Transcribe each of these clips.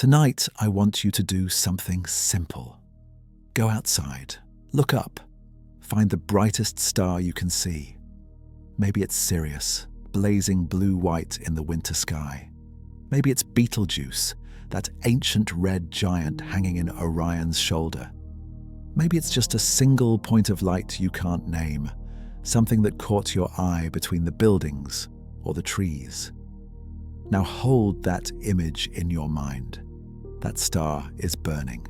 Tonight, I want you to do something simple. Go outside, look up, find the brightest star you can see. Maybe it's Sirius, blazing blue-white in the winter sky. Maybe it's Betelgeuse, that ancient red giant hanging in Orion's shoulder. Maybe it's just a single point of light you can't name, something that caught your eye between the buildings or the trees. Now hold that image in your mind. That star is burning.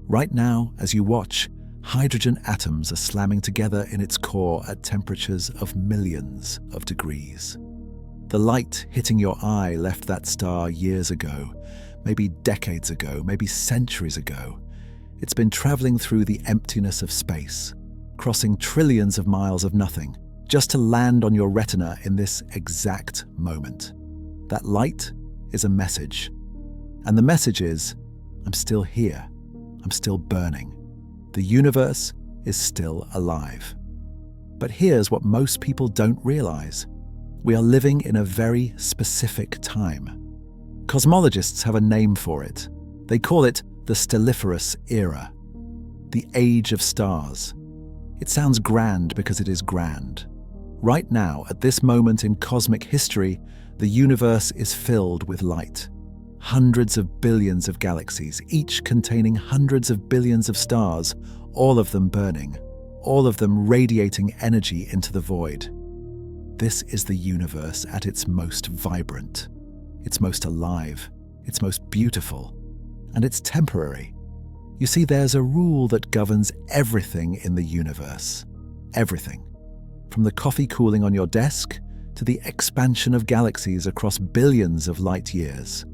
Right now, as you watch, hydrogen atoms are slamming together in its core at temperatures of millions of degrees. The light hitting your eye left that star years ago, maybe decades ago, maybe centuries ago. It's been traveling through the emptiness of space, crossing trillions of miles of nothing, just to land on your retina in this exact moment. That light is a message. And the message is, I'm still here. I'm still burning. The universe is still alive. But here's what most people don't realize. We are living in a very specific time. Cosmologists have a name for it. They call it the Stelliferous Era, the age of stars. It sounds grand because it is grand. Right now, at this moment in cosmic history, the universe is filled with light. Hundreds of billions of galaxies, each containing hundreds of billions of stars, all of them burning, all of them radiating energy into the void. This is the universe at its most vibrant, its most alive, its most beautiful, and it's temporary. You see, there's a rule that governs everything in the universe. Everything. From the coffee cooling on your desk to the expansion of galaxies across billions of light years.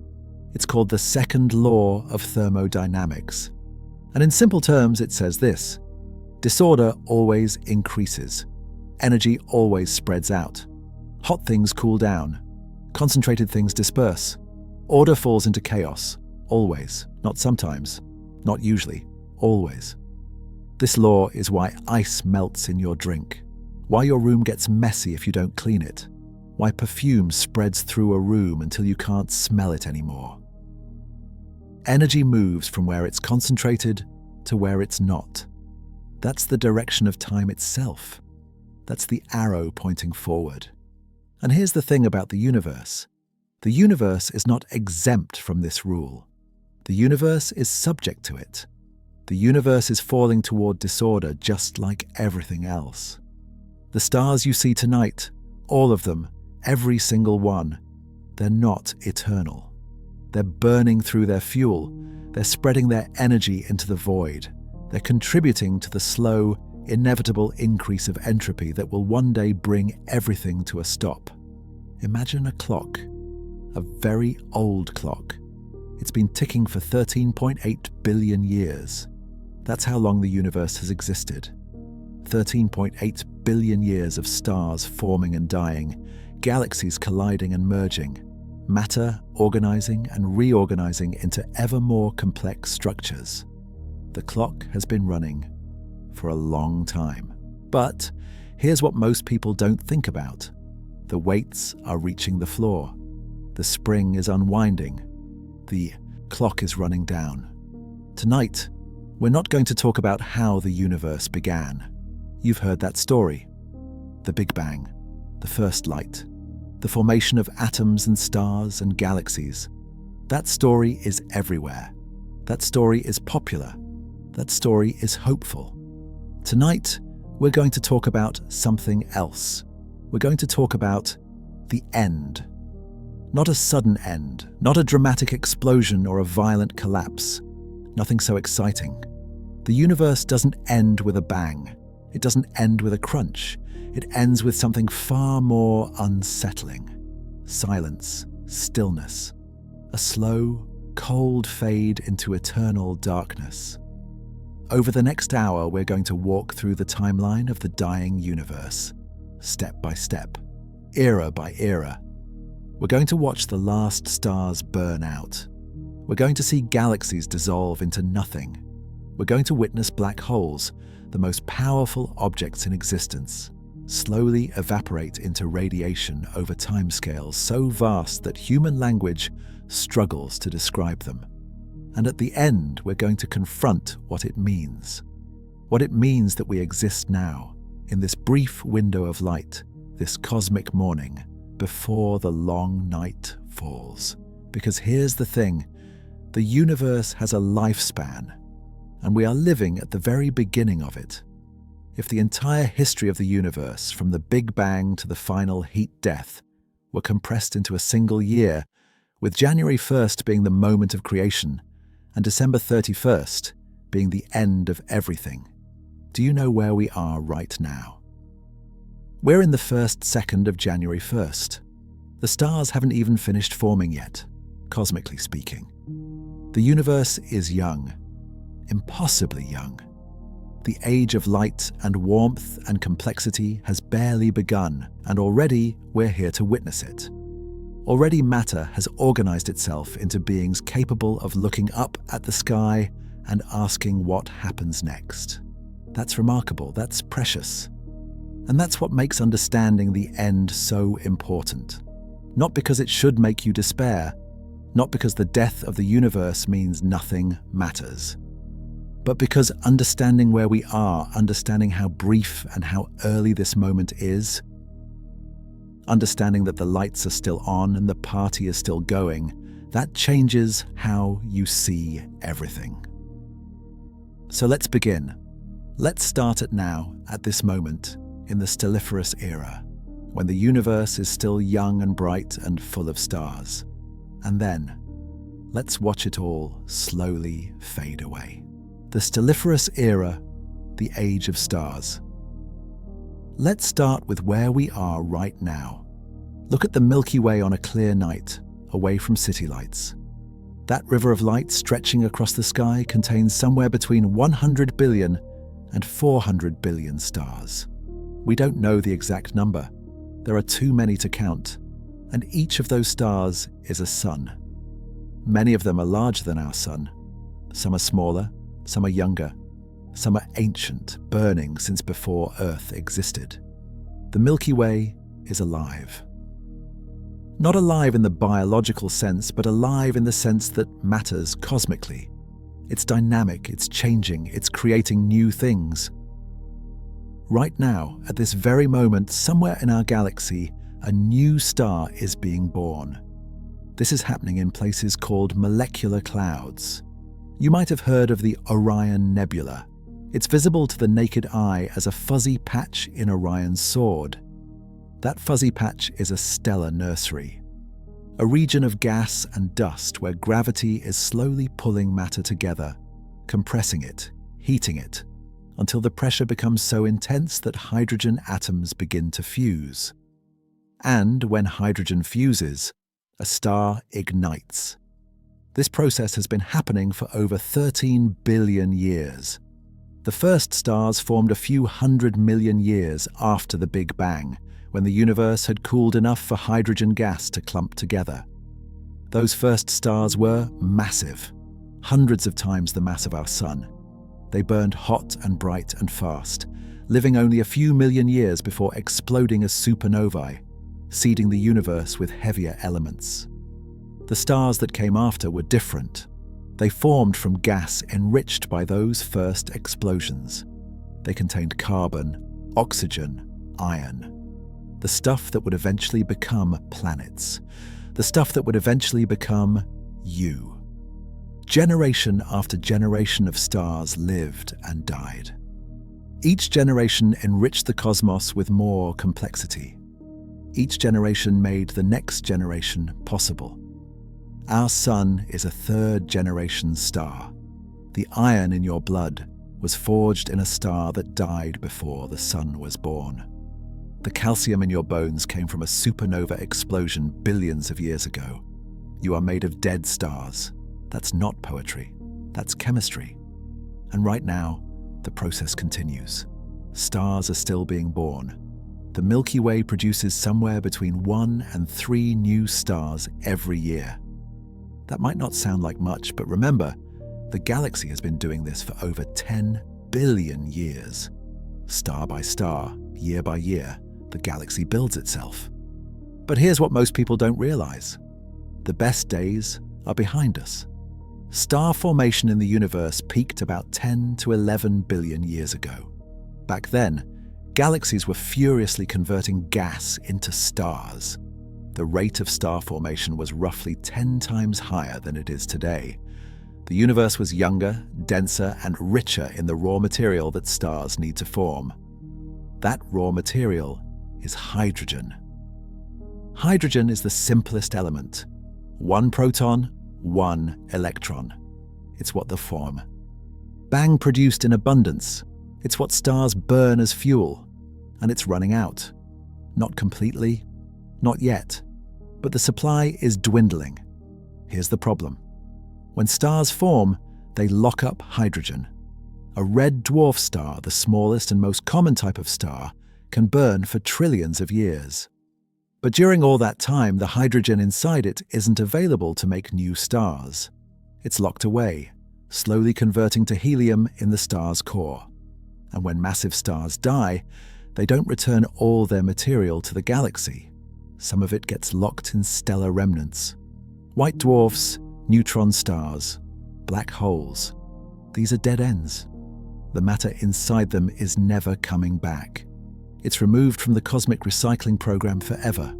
It's called the second law of thermodynamics. And in simple terms, it says this: disorder always increases. Energy always spreads out. Hot things cool down. Concentrated things disperse. Order falls into chaos. Always. Not sometimes. Not usually. Always. This law is why ice melts in your drink. Why your room gets messy if you don't clean it. Why perfume spreads through a room until you can't smell it anymore. Energy moves from where it's concentrated to where it's not. That's the direction of time itself. That's the arrow pointing forward. And here's the thing about the universe. The universe is not exempt from this rule. The universe is subject to it. The universe is falling toward disorder just like everything else. The stars you see tonight, all of them, every single one, they're not eternal. They're burning through their fuel. They're spreading their energy into the void. They're contributing to the slow, inevitable increase of entropy that will one day bring everything to a stop. Imagine a clock, a very old clock. It's been ticking for 13.8 billion years. That's how long the universe has existed. 13.8 billion years of stars forming and dying, galaxies colliding and merging, matter organizing and reorganizing into ever more complex structures. The clock has been running for a long time. But here's what most people don't think about. The weights are reaching the floor. The spring is unwinding. The clock is running down. Tonight, we're not going to talk about how the universe began. You've heard that story. The Big Bang, the first light, the formation of atoms and stars and galaxies. That story is everywhere. That story is popular. That story is hopeful. Tonight, we're going to talk about something else. We're going to talk about the end. Not a sudden end, not a dramatic explosion or a violent collapse. Nothing so exciting. The universe doesn't end with a bang. It doesn't end with a crunch. It ends with something far more unsettling. Silence, stillness. A slow, cold fade into eternal darkness. Over the next hour, we're going to walk through the timeline of the dying universe, step by step, era by era. We're going to watch the last stars burn out. We're going to see galaxies dissolve into nothing. We're going to witness black holes, the most powerful objects in existence, slowly evaporate into radiation over timescales so vast that human language struggles to describe them. And at the end, we're going to confront what it means. What it means that we exist now, in this brief window of light, this cosmic morning, before the long night falls. Because here's the thing, the universe has a lifespan, and we are living at the very beginning of it. If the entire history of the universe, from the Big Bang to the final heat death, were compressed into a single year, with January 1st being the moment of creation, and December 31st being the end of everything, do you know where we are right now? We're in the first second of January 1st. The stars haven't even finished forming yet, cosmically speaking. The universe is young, impossibly young. The age of light and warmth and complexity has barely begun, and already we're here to witness it. Already matter has organized itself into beings capable of looking up at the sky and asking what happens next. That's remarkable, that's precious. And that's what makes understanding the end so important. Not because it should make you despair, not because the death of the universe means nothing matters, but because understanding where we are, understanding how brief and how early this moment is, understanding that the lights are still on and the party is still going, that changes how you see everything. So let's begin. Let's start it now, at this moment, in the Stelliferous Era, when the universe is still young and bright and full of stars. And then, let's watch it all slowly fade away. The Stelliferous Era, the age of stars. Let's start with where we are right now. Look at the Milky Way on a clear night, away from city lights. That river of light stretching across the sky contains somewhere between 100 billion and 400 billion stars. We don't know the exact number. There are too many to count, and each of those stars is a sun. Many of them are larger than our sun. Some are smaller, some are younger, some are ancient, burning since before Earth existed. The Milky Way is alive. Not alive in the biological sense, but alive in the sense that matters cosmically. It's dynamic, it's changing, it's creating new things. Right now, at this very moment, somewhere in our galaxy, a new star is being born. This is happening in places called molecular clouds. You might have heard of the Orion Nebula. It's visible to the naked eye as a fuzzy patch in Orion's sword. That fuzzy patch is a stellar nursery, a region of gas and dust where gravity is slowly pulling matter together, compressing it, heating it, until the pressure becomes so intense that hydrogen atoms begin to fuse. And when hydrogen fuses, a star ignites. This process has been happening for over 13 billion years. The first stars formed a few 100 million years after the Big Bang, when the universe had cooled enough for hydrogen gas to clump together. Those first stars were massive, hundreds of times the mass of our sun. They burned hot and bright and fast, living only a few million years before exploding as supernovae, seeding the universe with heavier elements. The stars that came after were different. They formed from gas enriched by those first explosions. They contained carbon, oxygen, iron. The stuff that would eventually become planets. The stuff that would eventually become you. Generation after generation of stars lived and died. Each generation enriched the cosmos with more complexity. Each generation made the next generation possible. Our sun is a third-generation star. The iron in your blood was forged in a star that died before the sun was born. The calcium in your bones came from a supernova explosion billions of years ago. You are made of dead stars. That's not poetry. That's chemistry. And right now, the process continues. Stars are still being born. The Milky Way produces somewhere between 1 and 3 new stars every year. That might not sound like much, but remember, the galaxy has been doing this for over 10 billion years. Star by star, year by year, the galaxy builds itself. But here's what most people don't realize. The best days are behind us. Star formation in the universe peaked about 10 to 11 billion years ago. Back then, galaxies were furiously converting gas into stars. The rate of star formation was roughly 10 times higher than it is today. The universe was younger, denser, and richer in the raw material that stars need to form. That raw material is hydrogen. Hydrogen is the simplest element. One proton, one electron. It's what they form. Bang produced in abundance. It's what stars burn as fuel. And it's running out. Not completely, not yet. But the supply is dwindling. Here's the problem. When stars form, they lock up hydrogen. A red dwarf star, the smallest and most common type of star, can burn for trillions of years. But during all that time, the hydrogen inside it isn't available to make new stars. It's locked away, slowly converting to helium in the star's core. And when massive stars die, they don't return all their material to the galaxy. Some of it gets locked in stellar remnants. White dwarfs, neutron stars, black holes. These are dead ends. The matter inside them is never coming back. It's removed from the cosmic recycling program forever.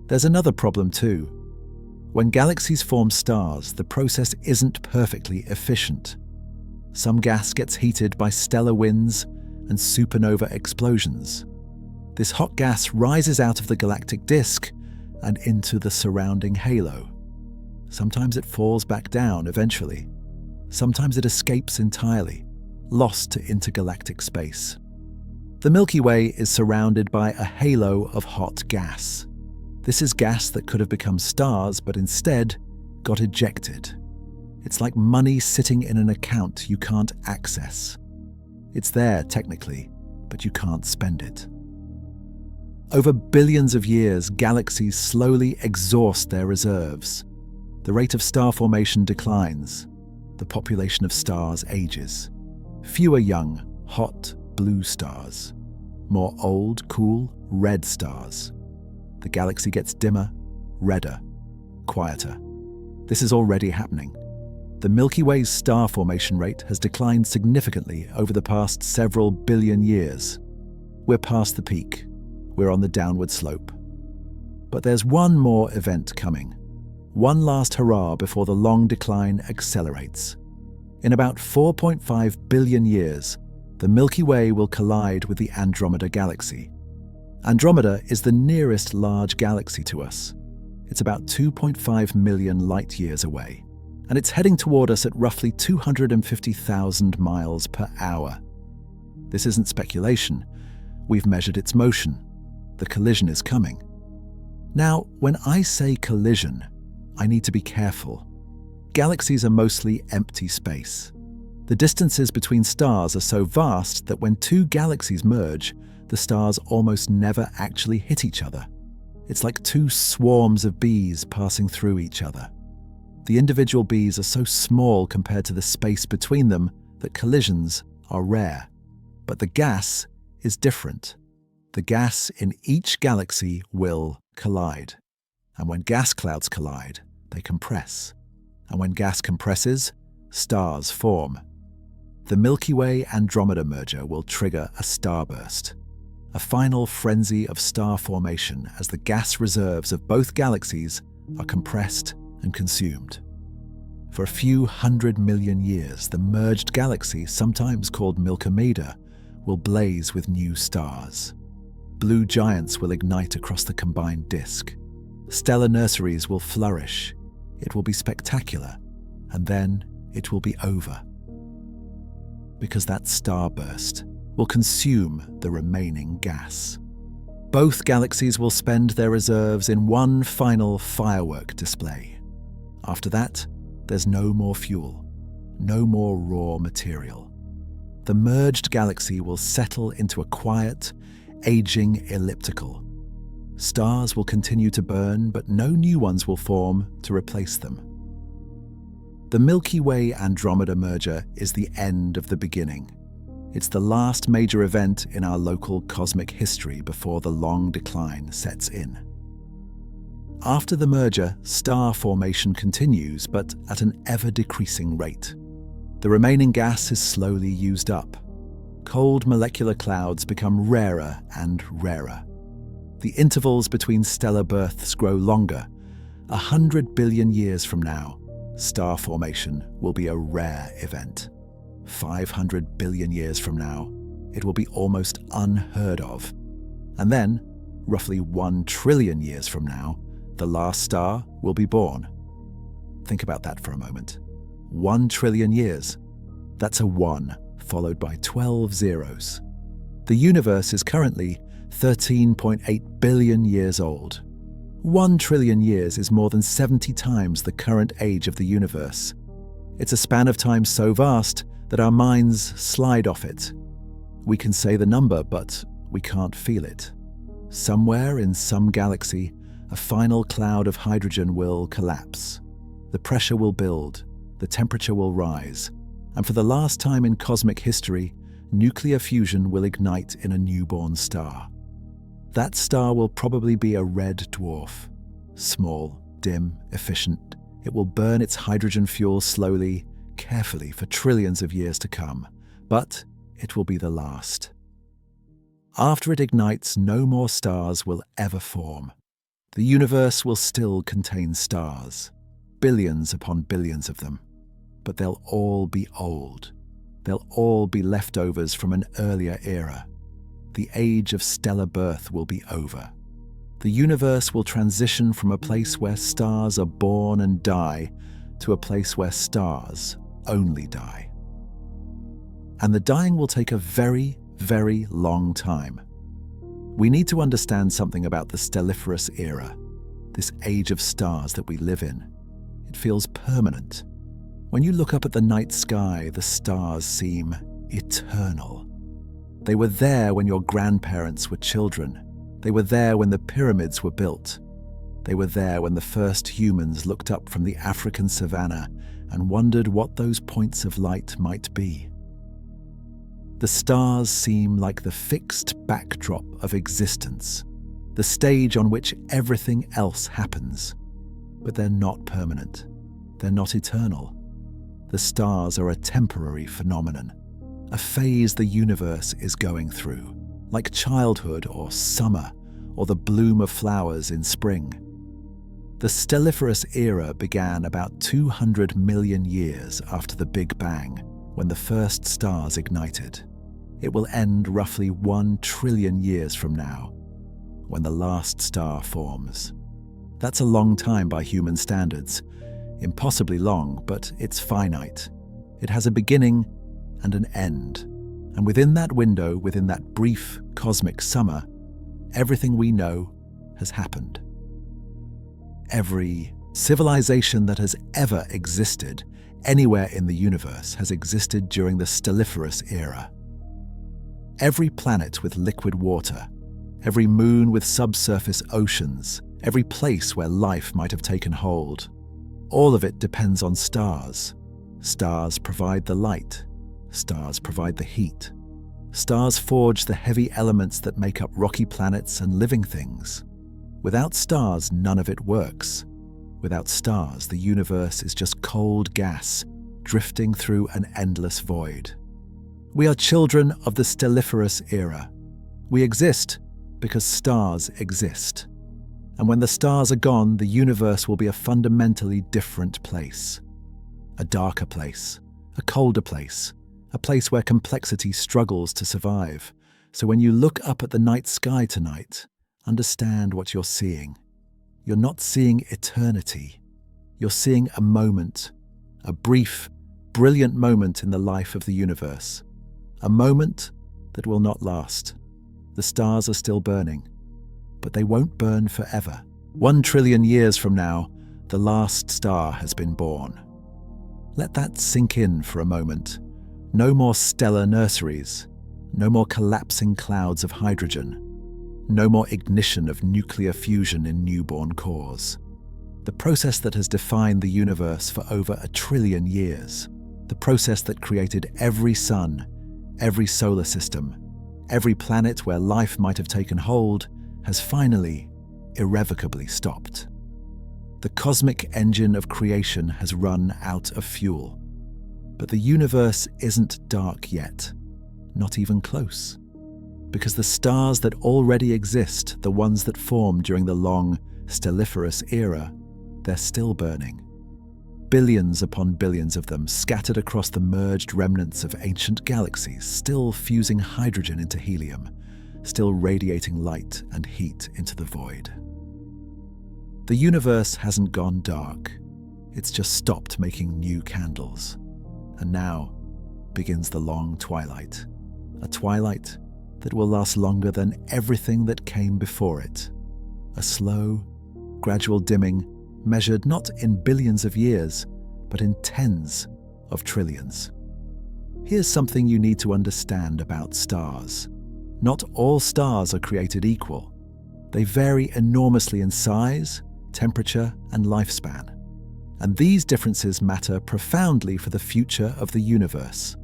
There's another problem too. When galaxies form stars, the process isn't perfectly efficient. Some gas gets heated by stellar winds and supernova explosions. This hot gas rises out of the galactic disk and into the surrounding halo. Sometimes it falls back down eventually. Sometimes it escapes entirely, lost to intergalactic space. The Milky Way is surrounded by a halo of hot gas. This is gas that could have become stars, but instead got ejected. It's like money sitting in an account you can't access. It's there technically, but you can't spend it. Over billions of years, galaxies slowly exhaust their reserves. The rate of star formation declines. The population of stars ages. Fewer young, hot, blue stars. More old, cool, red stars. The galaxy gets dimmer, redder, quieter. This is already happening. The Milky Way's star formation rate has declined significantly over the past several billion years. We're past the peak. We're on the downward slope. But there's one more event coming. One last hurrah before the long decline accelerates. In about 4.5 billion years, the Milky Way will collide with the Andromeda galaxy. Andromeda is the nearest large galaxy to us. It's about 2.5 million light-years away, and it's heading toward us at roughly 250,000 miles per hour. This isn't speculation. We've measured its motion. The collision is coming. Now, when I say collision, I need to be careful. Galaxies are mostly empty space. The distances between stars are so vast that when two galaxies merge, the stars almost never actually hit each other. It's like two swarms of bees passing through each other. The individual bees are so small compared to the space between them that collisions are rare. But the gas is different. The gas in each galaxy will collide. And when gas clouds collide, they compress. And when gas compresses, stars form. The Milky Way-Andromeda merger will trigger a starburst, a final frenzy of star formation as the gas reserves of both galaxies are compressed and consumed. For a few 100 million years, the merged galaxy, sometimes called Milky-Andromeda, will blaze with new stars. Blue giants will ignite across the combined disk. Stellar nurseries will flourish. It will be spectacular, and then it will be over. Because that starburst will consume the remaining gas. Both galaxies will spend their reserves in one final firework display. After that, there's no more fuel, no more raw material. The merged galaxy will settle into a quiet, aging elliptical. Stars will continue to burn, but no new ones will form to replace them. The Milky Way-Andromeda merger is the end of the beginning. It's the last major event in our local cosmic history before the long decline sets in. After the merger, star formation continues, but at an ever-decreasing rate. The remaining gas is slowly used up. Cold molecular clouds become rarer and rarer. The intervals between stellar births grow longer. 100 billion years from now, star formation will be a rare event. 500 billion years from now, it will be almost unheard of. And then, roughly 1 trillion years from now, the last star will be born. Think about that for a moment. 1 trillion years. That's a 1 followed by 12 zeros. The universe is currently 13.8 billion years old. 1 trillion years is more than 70 times the current age of the universe. It's a span of time so vast that our minds slide off it. We can say the number, but we can't feel it. Somewhere in some galaxy, a final cloud of hydrogen will collapse. The pressure will build, the temperature will rise, and for the last time in cosmic history, nuclear fusion will ignite in a newborn star. That star will probably be a red dwarf. Small, dim, efficient, it will burn its hydrogen fuel slowly, carefully for trillions of years to come, but it will be the last. After it ignites, no more stars will ever form. The universe will still contain stars, billions upon billions of them, but they'll all be old. They'll all be leftovers from an earlier era. The age of stellar birth will be over. The universe will transition from a place where stars are born and die to a place where stars only die. And the dying will take a very, very long time. We need to understand something about the Stelliferous Era, this age of stars that we live in. It feels permanent. When you look up at the night sky, the stars seem eternal. They were there when your grandparents were children. They were there when the pyramids were built. They were there when the first humans looked up from the African savanna and wondered what those points of light might be. The stars seem like the fixed backdrop of existence, the stage on which everything else happens. But they're not permanent. They're not eternal. The stars are a temporary phenomenon, a phase the universe is going through, like childhood or summer or the bloom of flowers in spring. The Stelliferous Era began about 200 million years after the Big Bang, when the first stars ignited. It will end roughly 1 trillion years from now, when the last star forms. That's a long time by human standards. Impossibly long, but it's finite. It has a beginning and an end. And within that window, within that brief cosmic summer, everything we know has happened. Every civilization that has ever existed anywhere in the universe has existed during the Stelliferous Era. Every planet with liquid water, every moon with subsurface oceans, every place where life might have taken hold, all of it depends on stars. Stars provide the light. Stars provide the heat. Stars forge the heavy elements that make up rocky planets and living things. Without stars, none of it works. Without stars, the universe is just cold gas, drifting through an endless void. We are children of the Stelliferous Era. We exist because stars exist. And when the stars are gone, the universe will be a fundamentally different place. A darker place, a colder place, a place where complexity struggles to survive. So when you look up at the night sky tonight, understand what you're seeing. You're not seeing eternity. You're seeing a moment, a brief, brilliant moment in the life of the universe. A moment that will not last. The stars are still burning, but they won't burn forever. 1 trillion years from now, the last star has been born. Let that sink in for a moment. No more stellar nurseries. No more collapsing clouds of hydrogen. No more ignition of nuclear fusion in newborn cores. The process that has defined the universe for over 1 trillion years. The process that created every sun, every solar system, every planet where life might have taken hold, has finally, irrevocably stopped. The cosmic engine of creation has run out of fuel. But the universe isn't dark yet, not even close. Because the stars that already exist, the ones that formed during the long Stelliferous Era, they're still burning. Billions upon billions of them scattered across the merged remnants of ancient galaxies, still fusing hydrogen into helium, still radiating light and heat into the void. The universe hasn't gone dark. It's just stopped making new candles. And now begins the long twilight. A twilight that will last longer than everything that came before it. A slow, gradual dimming measured not in billions of years, but in tens of trillions. Here's something you need to understand about stars. Not all stars are created equal. They vary enormously in size, temperature, and lifespan. And these differences matter profoundly for the future of the universe.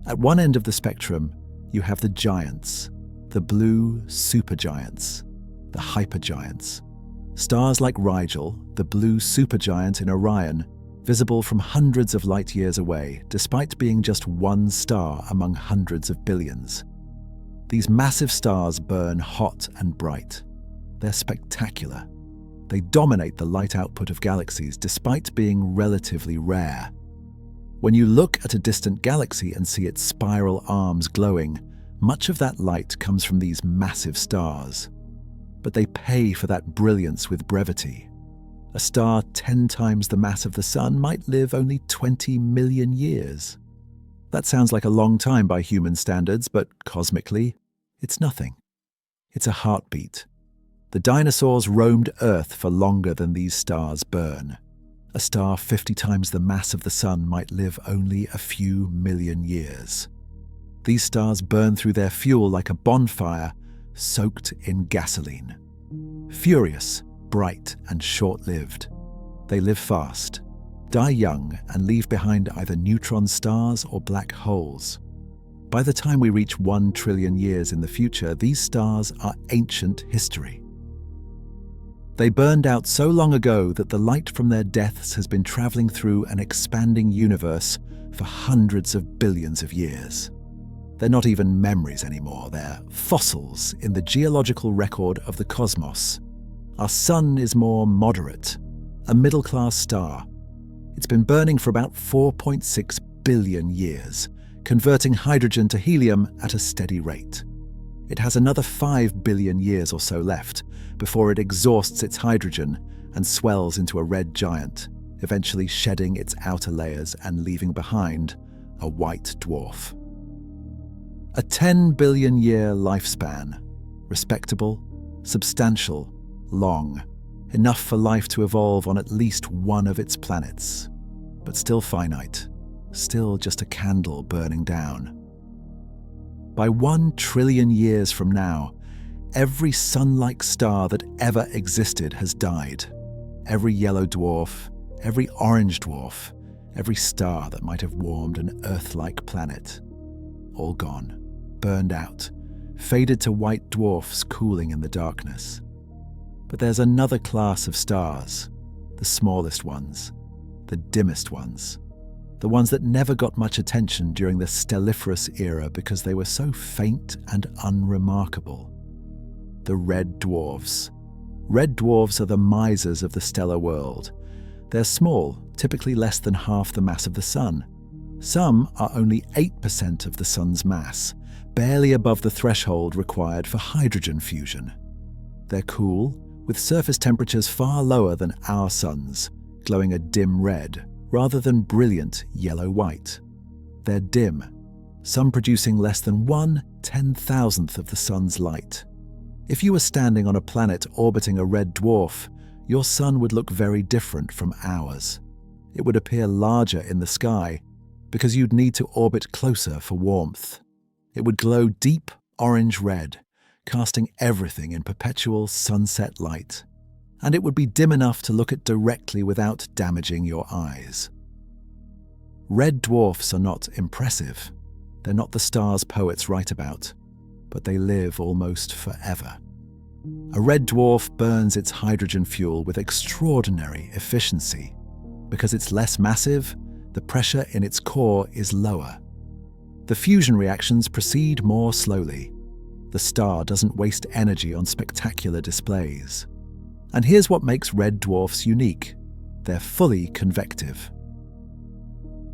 At one end of the spectrum, you have the giants, the blue supergiants, the hypergiants. Stars like Rigel, the blue supergiant in Orion, visible from hundreds of light years away, despite being just one star among hundreds of billions. These massive stars burn hot and bright. They're spectacular. They dominate the light output of galaxies despite being relatively rare. When you look at a distant galaxy and see its spiral arms glowing, much of that light comes from these massive stars. But they pay for that brilliance with brevity. A star 10 times the mass of the Sun might live only 20 million years. That sounds like a long time by human standards, but cosmically, it's nothing. It's a heartbeat. The dinosaurs roamed Earth for longer than these stars burn. A star 50 times the mass of the Sun might live only a few million years. These stars burn through their fuel like a bonfire soaked in gasoline. Furious, bright, and short-lived. They live fast, die young, and leave behind either neutron stars or black holes. By the time we reach 1 trillion years in the future, these stars are ancient history. They burned out so long ago that the light from their deaths has been traveling through an expanding universe for hundreds of billions of years. They're not even memories anymore, they're fossils in the geological record of the cosmos. Our Sun is more moderate, a middle-class star. It's been burning for about 4.6 billion years, converting hydrogen to helium at a steady rate. It has another 5 billion years or so left before it exhausts its hydrogen and swells into a red giant, eventually shedding its outer layers and leaving behind a white dwarf. A 10 billion year lifespan. Respectable, substantial, long. Enough for life to evolve on at least one of its planets. But still finite. Still just a candle burning down. By 1 trillion years from now, every sun-like star that ever existed has died. Every yellow dwarf, every orange dwarf, every star that might have warmed an Earth-like planet. All gone. Burned out, faded to white dwarfs cooling in the darkness. But there's another class of stars, the smallest ones, the dimmest ones, the ones that never got much attention during the Stelliferous Era because they were so faint and unremarkable. The red dwarfs. Red dwarfs are the misers of the stellar world. They're small, typically less than half the mass of the Sun. Some are only 8% of the Sun's mass, barely above the threshold required for hydrogen fusion. They're cool, with surface temperatures far lower than our Sun's, glowing a dim red, rather than brilliant yellow-white. They're dim, some producing less than 1/10,000th of the Sun's light. If you were standing on a planet orbiting a red dwarf, your Sun would look very different from ours. It would appear larger in the sky, because you'd need to orbit closer for warmth. It would glow deep orange-red, casting everything in perpetual sunset light. And it would be dim enough to look at directly without damaging your eyes. Red dwarfs are not impressive. They're not the stars poets write about, but they live almost forever. A red dwarf burns its hydrogen fuel with extraordinary efficiency. Because it's less massive, the pressure in its core is lower. The fusion reactions proceed more slowly. The star doesn't waste energy on spectacular displays. And here's what makes red dwarfs unique. They're fully convective.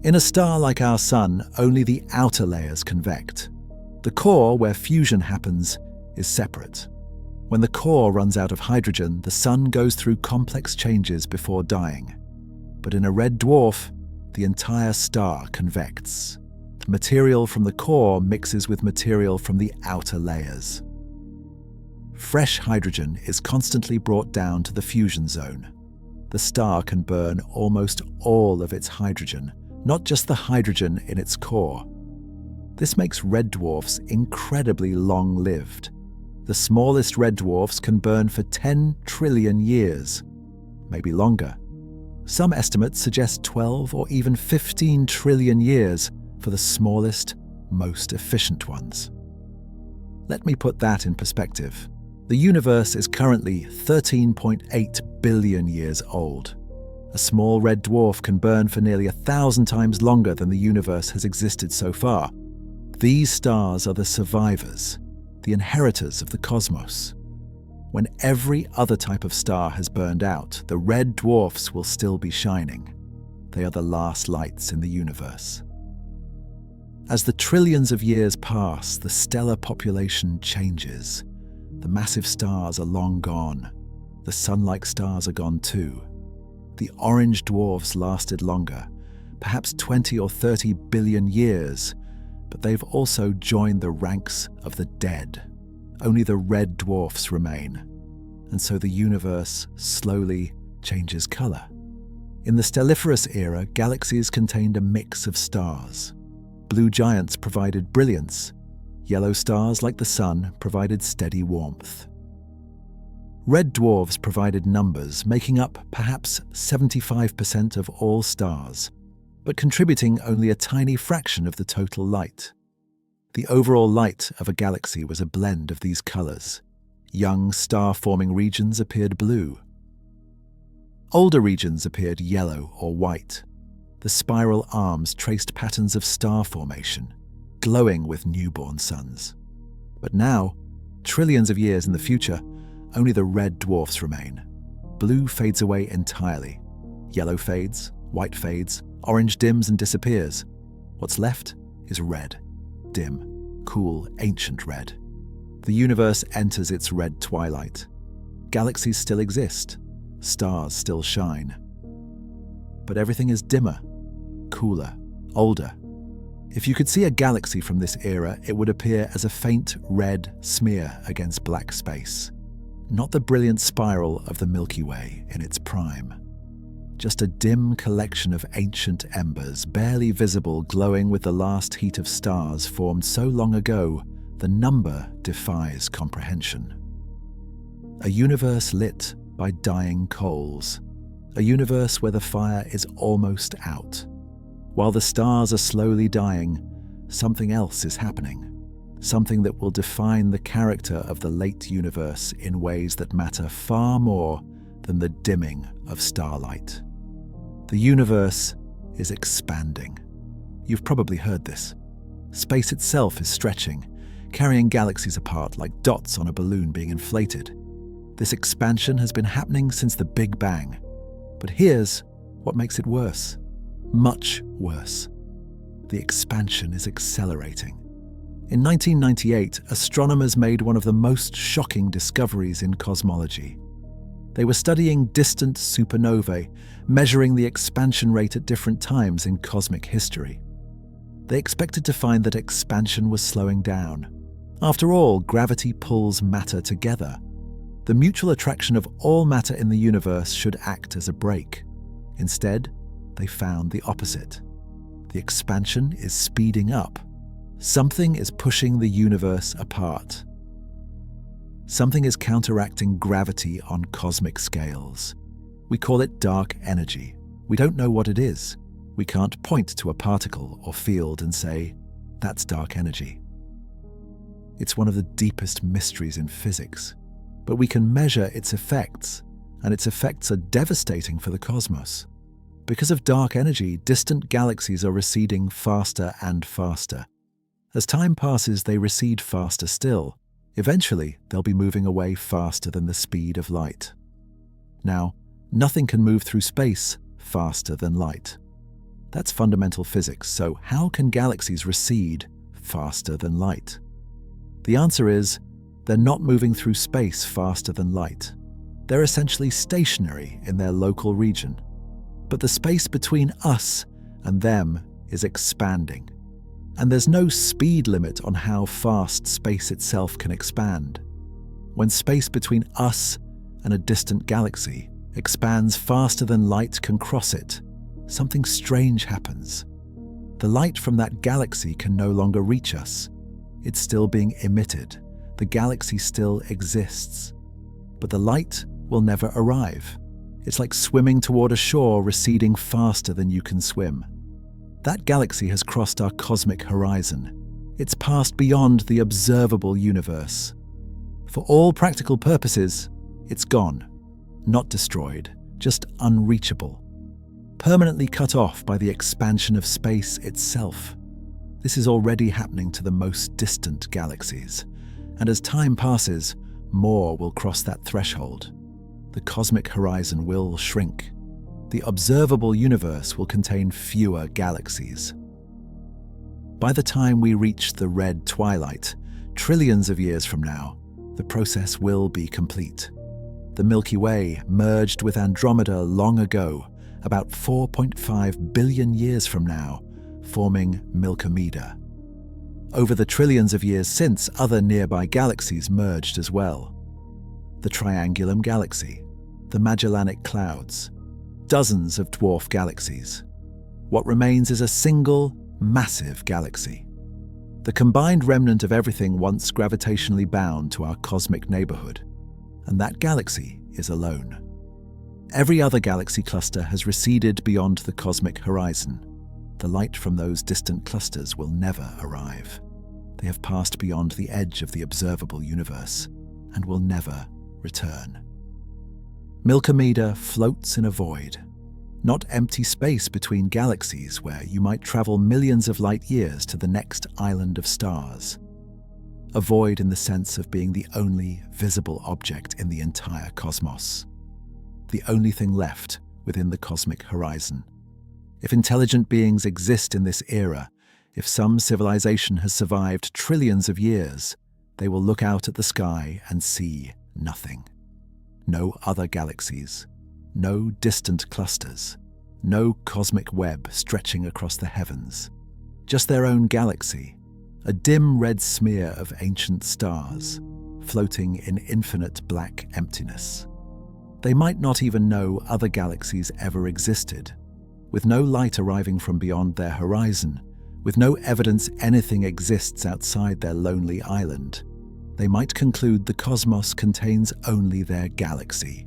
In a star like our Sun, only the outer layers convect. The core, where fusion happens, is separate. When the core runs out of hydrogen, the Sun goes through complex changes before dying. But in a red dwarf, the entire star convects. Material from the core mixes with material from the outer layers. Fresh hydrogen is constantly brought down to the fusion zone. The star can burn almost all of its hydrogen, not just the hydrogen in its core. This makes red dwarfs incredibly long-lived. The smallest red dwarfs can burn for 10 trillion years, maybe longer. Some estimates suggest 12 or even 15 trillion years for the smallest, most efficient ones. Let me put that in perspective. The universe is currently 13.8 billion years old. A small red dwarf can burn for nearly 1,000 times longer than the universe has existed so far. These stars are the survivors, the inheritors of the cosmos. When every other type of star has burned out, the red dwarfs will still be shining. They are the last lights in the universe. As the trillions of years pass, the stellar population changes. The massive stars are long gone. The sun-like stars are gone too. The orange dwarfs lasted longer, perhaps 20 or 30 billion years, but they've also joined the ranks of the dead. Only the red dwarfs remain, and so the universe slowly changes color. In the Stelliferous Era, galaxies contained a mix of stars. Blue giants provided brilliance. Yellow stars, like the Sun, provided steady warmth. Red dwarfs provided numbers, making up perhaps 75% of all stars, but contributing only a tiny fraction of the total light. The overall light of a galaxy was a blend of these colors. Young star-forming regions appeared blue. Older regions appeared yellow or white. The spiral arms traced patterns of star formation, glowing with newborn suns. But now, trillions of years in the future, only the red dwarfs remain. Blue fades away entirely. Yellow fades, white fades, orange dims and disappears. What's left is red. Dim, cool, ancient red. The universe enters its red twilight. Galaxies still exist. Stars still shine. But everything is dimmer, cooler, older. If you could see a galaxy from this era, it would appear as a faint red smear against black space. Not the brilliant spiral of the Milky Way in its prime. Just a dim collection of ancient embers, barely visible, glowing with the last heat of stars formed so long ago, the number defies comprehension. A universe lit by dying coals. A universe where the fire is almost out. While the stars are slowly dying, something else is happening. Something that will define the character of the late universe in ways that matter far more than the dimming of starlight. The universe is expanding. You've probably heard this. Space itself is stretching, carrying galaxies apart like dots on a balloon being inflated. This expansion has been happening since the Big Bang. But here's what makes it worse. Much worse. The expansion is accelerating. In 1998, astronomers made one of the most shocking discoveries in cosmology. They were studying distant supernovae, measuring the expansion rate at different times in cosmic history. They expected to find that expansion was slowing down. After all, gravity pulls matter together. The mutual attraction of all matter in the universe should act as a brake. Instead, they found the opposite. The expansion is speeding up. Something is pushing the universe apart. Something is counteracting gravity on cosmic scales. We call it dark energy. We don't know what it is. We can't point to a particle or field and say, that's dark energy. It's one of the deepest mysteries in physics. but we can measure its effects, and its effects are devastating for the cosmos. Because of dark energy, distant galaxies are receding faster and faster. As time passes, they recede faster still. Eventually, they'll be moving away faster than the speed of light. Now, nothing can move through space faster than light. That's fundamental physics, so how can galaxies recede faster than light? The answer is, they're not moving through space faster than light. They're essentially stationary in their local region. But the space between us and them is expanding. And there's no speed limit on how fast space itself can expand. When space between us and a distant galaxy expands faster than light can cross it, something strange happens. The light from that galaxy can no longer reach us. It's still being emitted. The galaxy still exists. But the light will never arrive. It's like swimming toward a shore receding faster than you can swim. That galaxy has crossed our cosmic horizon. It's passed beyond the observable universe. For all practical purposes, it's gone. Not destroyed, just unreachable. Permanently cut off by the expansion of space itself. This is already happening to the most distant galaxies. And as time passes, more will cross that threshold. The cosmic horizon will shrink. The observable universe will contain fewer galaxies. By the time we reach the red twilight, trillions of years from now, the process will be complete. The Milky Way merged with Andromeda long ago, about 4.5 billion years from now, forming Milky-Way-Andromeda. Over the trillions of years since, other nearby galaxies merged as well. The Triangulum Galaxy, the Magellanic Clouds, dozens of dwarf galaxies. What remains is a single, massive galaxy. The combined remnant of everything once gravitationally bound to our cosmic neighborhood. And that galaxy is alone. Every other galaxy cluster has receded beyond the cosmic horizon. The light from those distant clusters will never arrive. They have passed beyond the edge of the observable universe and will never return. Milky-Way floats in a void, not empty space between galaxies where you might travel millions of light years to the next island of stars. A void in the sense of being the only visible object in the entire cosmos. The only thing left within the cosmic horizon. If intelligent beings exist in this era, if some civilization has survived trillions of years, they will look out at the sky and see nothing. No other galaxies, no distant clusters, no cosmic web stretching across the heavens. Just their own galaxy, a dim red smear of ancient stars, floating in infinite black emptiness. They might not even know other galaxies ever existed. With no light arriving from beyond their horizon, with no evidence anything exists outside their lonely island, they might conclude the cosmos contains only their galaxy.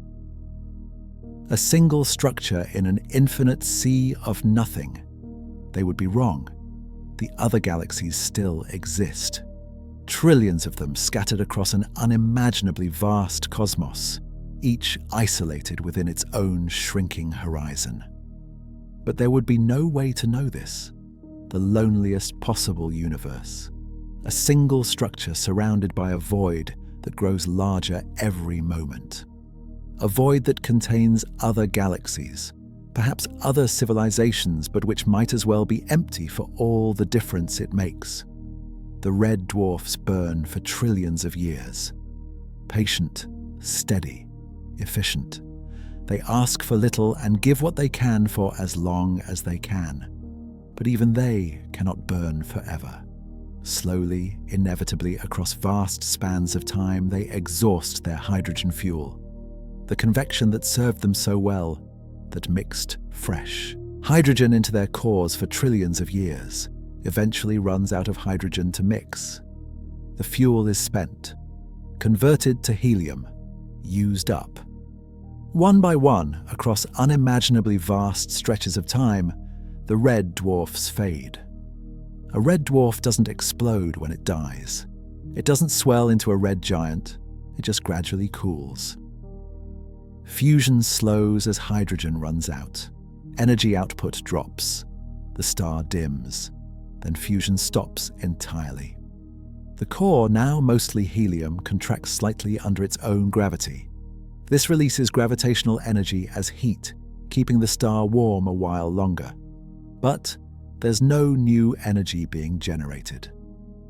A single structure in an infinite sea of nothing. They would be wrong. The other galaxies still exist. Trillions of them scattered across an unimaginably vast cosmos, each isolated within its own shrinking horizon. But there would be no way to know this. The loneliest possible universe. A single structure surrounded by a void that grows larger every moment. A void that contains other galaxies, perhaps other civilizations, but which might as well be empty for all the difference it makes. The red dwarfs burn for trillions of years. Patient, steady, efficient. They ask for little and give what they can for as long as they can. But even they cannot burn forever. Slowly, inevitably, across vast spans of time, they exhaust their hydrogen fuel. The convection that served them so well, that mixed fresh hydrogen into their cores for trillions of years, eventually runs out of hydrogen to mix. The fuel is spent, converted to helium, used up. One by one, across unimaginably vast stretches of time, the red dwarfs fade. A red dwarf doesn't explode when it dies. It doesn't swell into a red giant. it just gradually cools. Fusion slows as hydrogen runs out. Energy output drops. The star dims. Then fusion stops entirely. The core, now mostly helium, contracts slightly under its own gravity. This releases gravitational energy as heat, keeping the star warm a while longer. But there's no new energy being generated.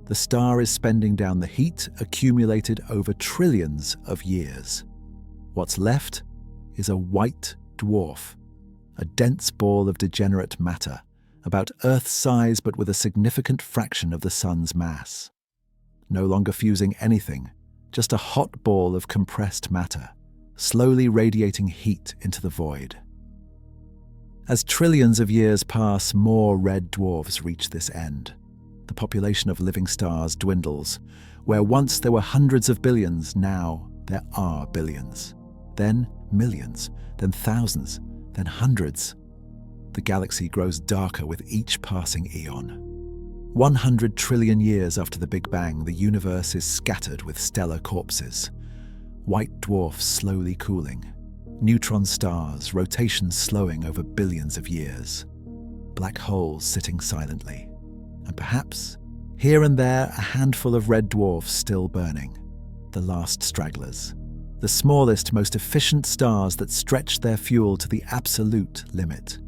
The star is spending down the heat accumulated over trillions of years. What's left is a white dwarf, a dense ball of degenerate matter, about Earth's size but with a significant fraction of the Sun's mass. No longer fusing anything, just a hot ball of compressed matter, slowly radiating heat into the void. As trillions of years pass, more red dwarfs reach this end. The population of living stars dwindles. Where once there were hundreds of billions, now there are billions. Then millions, then thousands, then hundreds. The galaxy grows darker with each passing eon. 100 trillion years after the Big Bang, the universe is scattered with stellar corpses. White dwarfs slowly cooling. Neutron stars, rotations slowing over billions of years. Black holes sitting silently. And perhaps, here and there, a handful of red dwarfs still burning. The last stragglers. The smallest, most efficient stars that stretch their fuel to the absolute limit.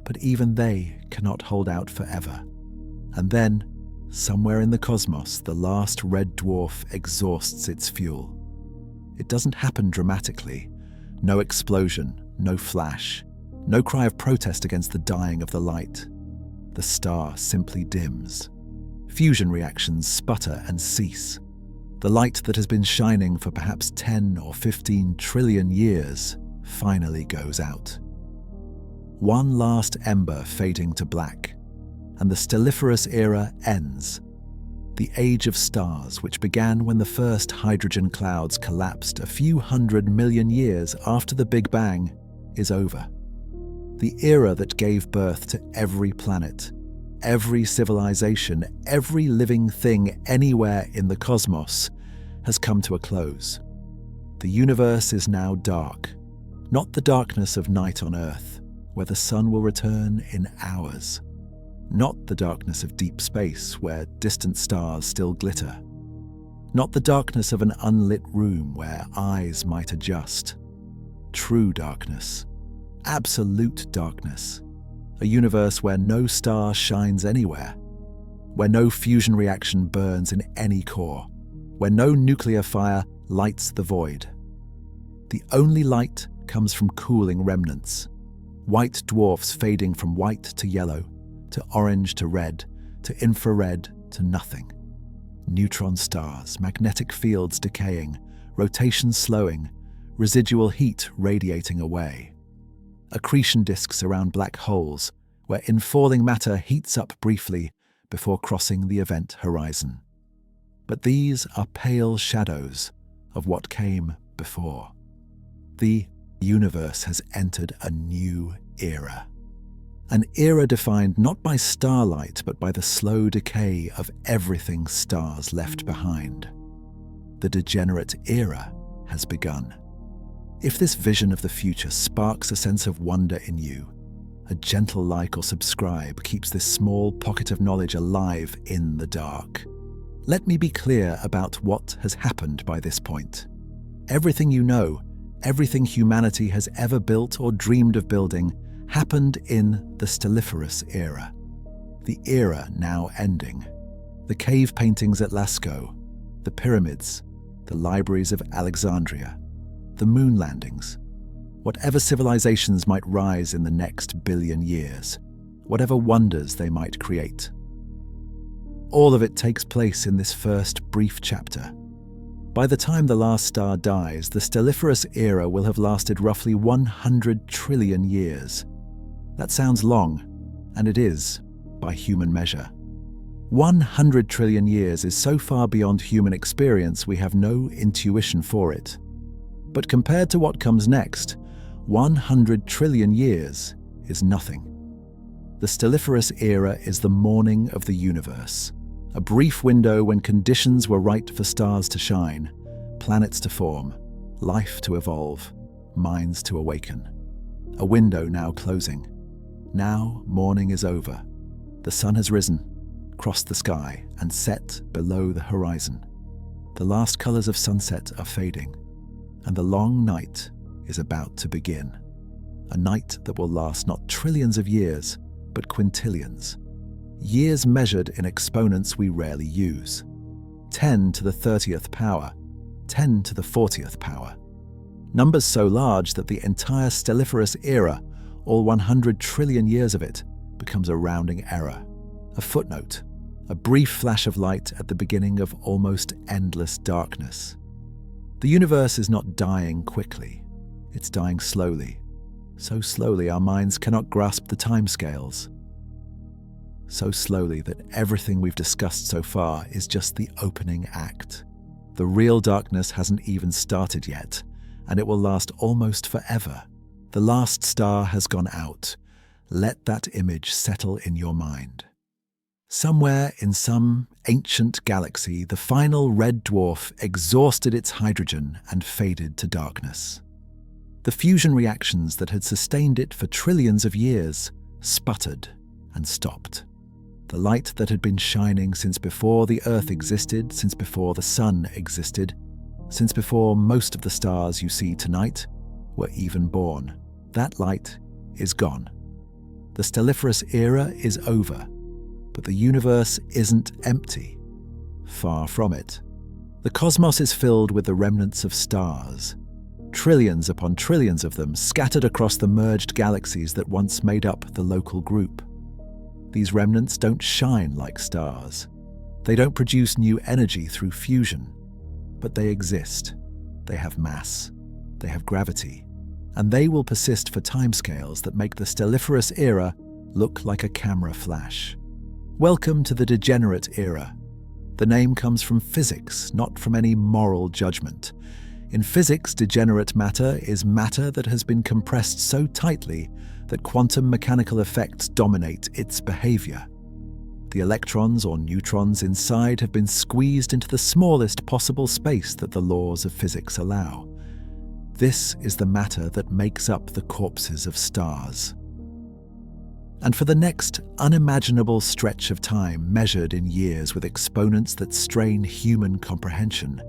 But even they cannot hold out forever. And then, somewhere in the cosmos, the last red dwarf exhausts its fuel. It doesn't happen dramatically. No explosion, no flash, no cry of protest against the dying of the light. The star simply dims. Fusion reactions sputter and cease. The light that has been shining for perhaps 10 or 15 trillion years finally goes out. One last ember fading to black, and the Stelliferous Era ends. The age of stars, which began when the first hydrogen clouds collapsed a few 100 million years after the Big Bang, is over. The era that gave birth to every planet, every civilization, every living thing anywhere in the cosmos has come to a close. The universe is now dark, not the darkness of night on Earth, where the sun will return in hours. Not the darkness of deep space, where distant stars still glitter. Not the darkness of an unlit room where eyes might adjust. True darkness. Absolute darkness. A universe where no star shines anywhere. Where no fusion reaction burns in any core. Where no nuclear fire lights the void. The only light comes from cooling remnants. White dwarfs fading from white to yellow, to orange to red, to infrared to nothing. Neutron stars, magnetic fields decaying, rotation slowing, residual heat radiating away. Accretion disks around black holes, where infalling matter heats up briefly before crossing the event horizon. But these are pale shadows of what came before. The universe has entered a new era. An era defined not by starlight, but by the slow decay of everything stars left behind. The Degenerate Era has begun. If this vision of the future sparks a sense of wonder in you, a gentle like or subscribe keeps this small pocket of knowledge alive in the dark. Let me be clear about what has happened by this point. Everything you know, everything humanity has ever built or dreamed of building, happened in the Stelliferous Era. The era now ending. The cave paintings at Lascaux, the pyramids, the libraries of Alexandria, the moon landings, whatever civilizations might rise in the next billion years, whatever wonders they might create. All of it takes place in this first brief chapter. By the time the last star dies, the Stelliferous Era will have lasted roughly 100 trillion years. That sounds long, and it is, by human measure. 100 trillion years is so far beyond human experience we have no intuition for it. But compared to what comes next, 100 trillion years is nothing. The Stelliferous Era is the morning of the universe, a brief window when conditions were right for stars to shine, planets to form, life to evolve, minds to awaken. A window now closing. Now morning is over. The sun has risen, crossed the sky, and set below the horizon. The last colors of sunset are fading, and the long night is about to begin. A night that will last not trillions of years, but quintillions. Years measured in exponents we rarely use. 10 to the 30th power, 10 to the 40th power. Numbers so large that the entire Stelliferous Era, all 100 trillion years of it, becomes a rounding error, a footnote, a brief flash of light at the beginning of almost endless darkness. The universe is not dying quickly, it's dying slowly. So slowly our minds cannot grasp the timescales. So slowly that everything we've discussed so far is just the opening act. The real darkness hasn't even started yet, and it will last almost forever. The last star has gone out. Let that image settle in your mind. Somewhere in some ancient galaxy, the final red dwarf exhausted its hydrogen and faded to darkness. The fusion reactions that had sustained it for trillions of years sputtered and stopped. The light that had been shining since before the Earth existed, since before the sun existed, since before most of the stars you see tonight were even born, that light is gone. The Stelliferous Era is over, but the universe isn't empty. Far from it. The cosmos is filled with the remnants of stars, trillions upon trillions of them scattered across the merged galaxies that once made up the local group. These remnants don't shine like stars. They don't produce new energy through fusion, but they exist. They have mass, they have gravity, and they will persist for timescales that make the Stelliferous Era look like a camera flash. Welcome to the Degenerate Era. The name comes from physics, not from any moral judgment. In physics, degenerate matter is matter that has been compressed so tightly that quantum mechanical effects dominate its behavior. The electrons or neutrons inside have been squeezed into the smallest possible space that the laws of physics allow. This is the matter that makes up the corpses of stars. And for the next unimaginable stretch of time measured in years with exponents that strain human comprehension,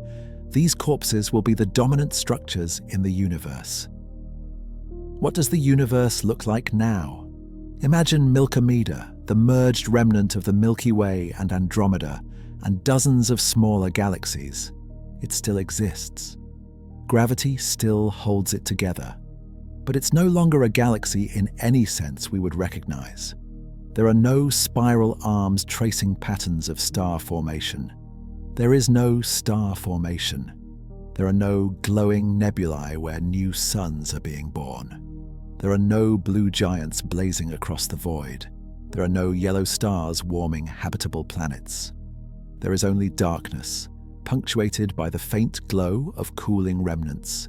these corpses will be the dominant structures in the universe. What does the universe look like now? Imagine Milky-Way, the merged remnant of the Milky Way and Andromeda, and dozens of smaller galaxies. It still exists. Gravity still holds it together. But it's no longer a galaxy in any sense we would recognize. There are no spiral arms tracing patterns of star formation. There is no star formation. There are no glowing nebulae where new suns are being born. There are no blue giants blazing across the void. There are no yellow stars warming habitable planets. There is only darkness, punctuated by the faint glow of cooling remnants.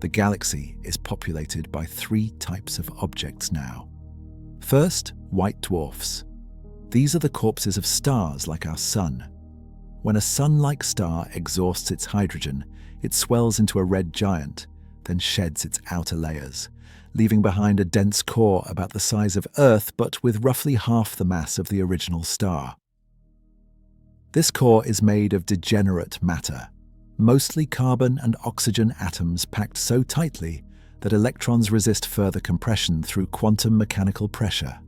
The galaxy is populated by 3 types of objects now. First, white dwarfs. These are the corpses of stars like our sun. When a sun-like star exhausts its hydrogen, it swells into a red giant, then sheds its outer layers, leaving behind a dense core about the size of Earth but with roughly half the mass of the original star. This core is made of degenerate matter, mostly carbon and oxygen atoms packed so tightly that electrons resist further compression through quantum mechanical pressure.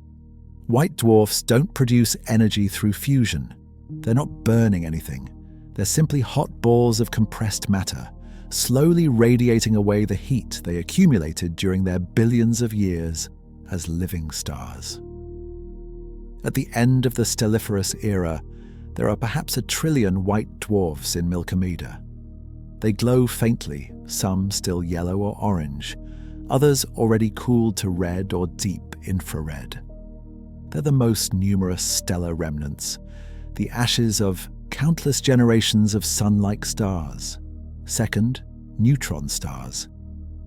White dwarfs don't produce energy through fusion. They're not burning anything. They're simply hot balls of compressed matter, slowly radiating away the heat they accumulated during their billions of years as living stars. At the end of the Stelliferous Era, there are perhaps 1 trillion white dwarfs in Milky-Way. They glow faintly, some still yellow or orange, others already cooled to red or deep infrared. They're the most numerous stellar remnants, the ashes of countless generations of sun-like stars. Second, neutron stars.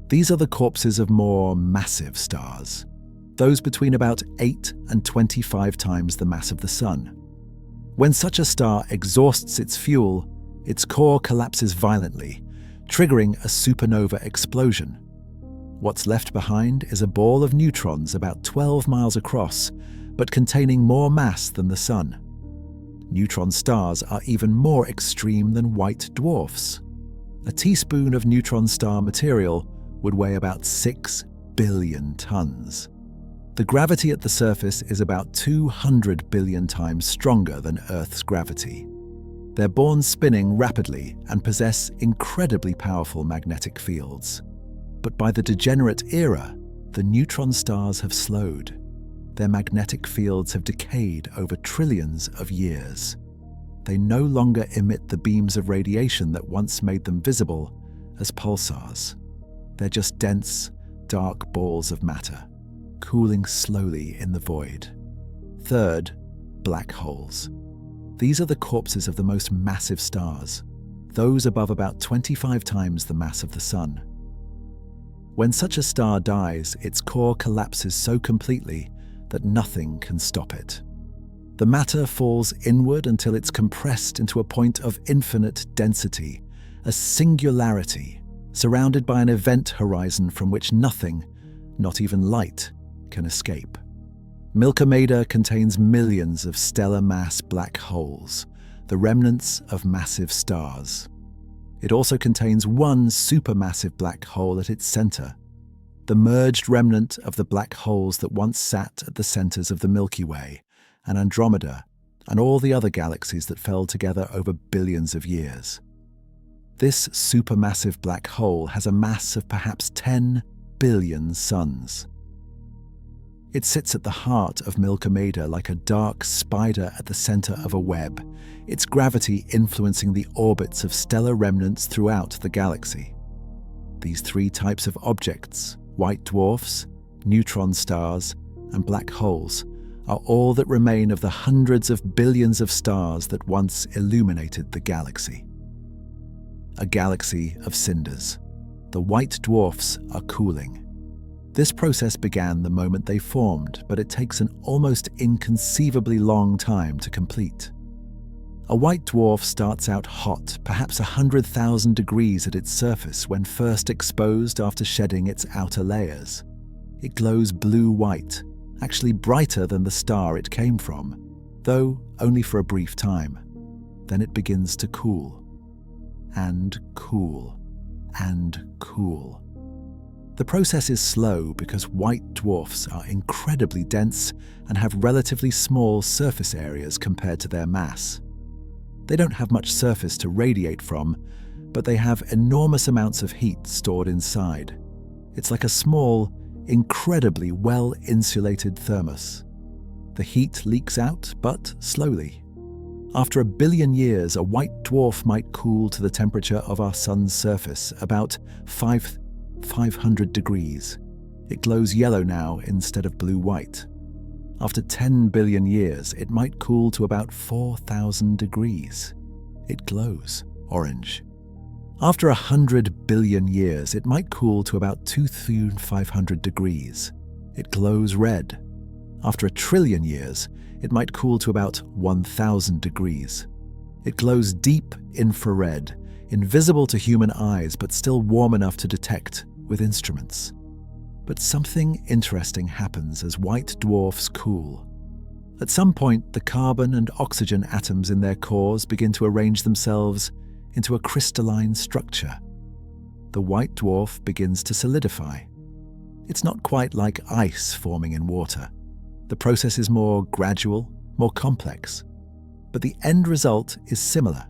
These are the corpses of more massive stars, those between about 8 and 25 times the mass of the Sun. When such a star exhausts its fuel, its core collapses violently, triggering a supernova explosion. What's left behind is a ball of neutrons about 12 miles across, but containing more mass than the Sun. Neutron stars are even more extreme than white dwarfs. A teaspoon of neutron star material would weigh about 6 billion tons. The gravity at the surface is about 200 billion times stronger than Earth's gravity. They're born spinning rapidly and possess incredibly powerful magnetic fields. But by the Degenerate Era, the neutron stars have slowed. Their magnetic fields have decayed over trillions of years. They no longer emit the beams of radiation that once made them visible as pulsars. They're just dense, dark balls of matter, cooling slowly in the void. Third, black holes. These are the corpses of the most massive stars, those above about 25 times the mass of the Sun. When such a star dies, its core collapses so completely that nothing can stop it. The matter falls inward until it's compressed into a point of infinite density, a singularity, surrounded by an event horizon from which nothing, not even light, can escape. Milky-Way contains millions of stellar mass black holes, the remnants of massive stars. It also contains one supermassive black hole at its center, the merged remnant of the black holes that once sat at the centers of the Milky Way and Andromeda and all the other galaxies that fell together over billions of years. This supermassive black hole has a mass of perhaps 10 billion suns. It sits at the heart of Milky-Way like a dark spider at the center of a web, its gravity influencing the orbits of stellar remnants throughout the galaxy. These three types of objects, white dwarfs, neutron stars, and black holes, are all that remain of the hundreds of billions of stars that once illuminated the galaxy. A galaxy of cinders. The white dwarfs are cooling. This process began the moment they formed, but it takes an almost inconceivably long time to complete. A white dwarf starts out hot, perhaps 100,000 degrees at its surface when first exposed after shedding its outer layers. It glows blue-white, actually brighter than the star it came from, though only for a brief time. Then it begins to cool, and cool, and cool. The process is slow because white dwarfs are incredibly dense and have relatively small surface areas compared to their mass. They don't have much surface to radiate from, but they have enormous amounts of heat stored inside. It's like a small, incredibly well-insulated thermos. The heat leaks out, but slowly. After 1 billion years, a white dwarf might cool to the temperature of our Sun's surface, about 500 degrees. It glows yellow now instead of blue-white. After 10 billion years, it might cool to about 4,000 degrees. It glows orange. After 100 billion years, it might cool to about 2,500 degrees. It glows red. After 1 trillion years, it might cool to about 1,000 degrees. It glows deep infrared, invisible to human eyes but still warm enough to detect with instruments. But something interesting happens as white dwarfs cool. At some point, the carbon and oxygen atoms in their cores begin to arrange themselves into a crystalline structure. The white dwarf begins to solidify. It's not quite like ice forming in water. The process is more gradual, more complex. But the end result is similar.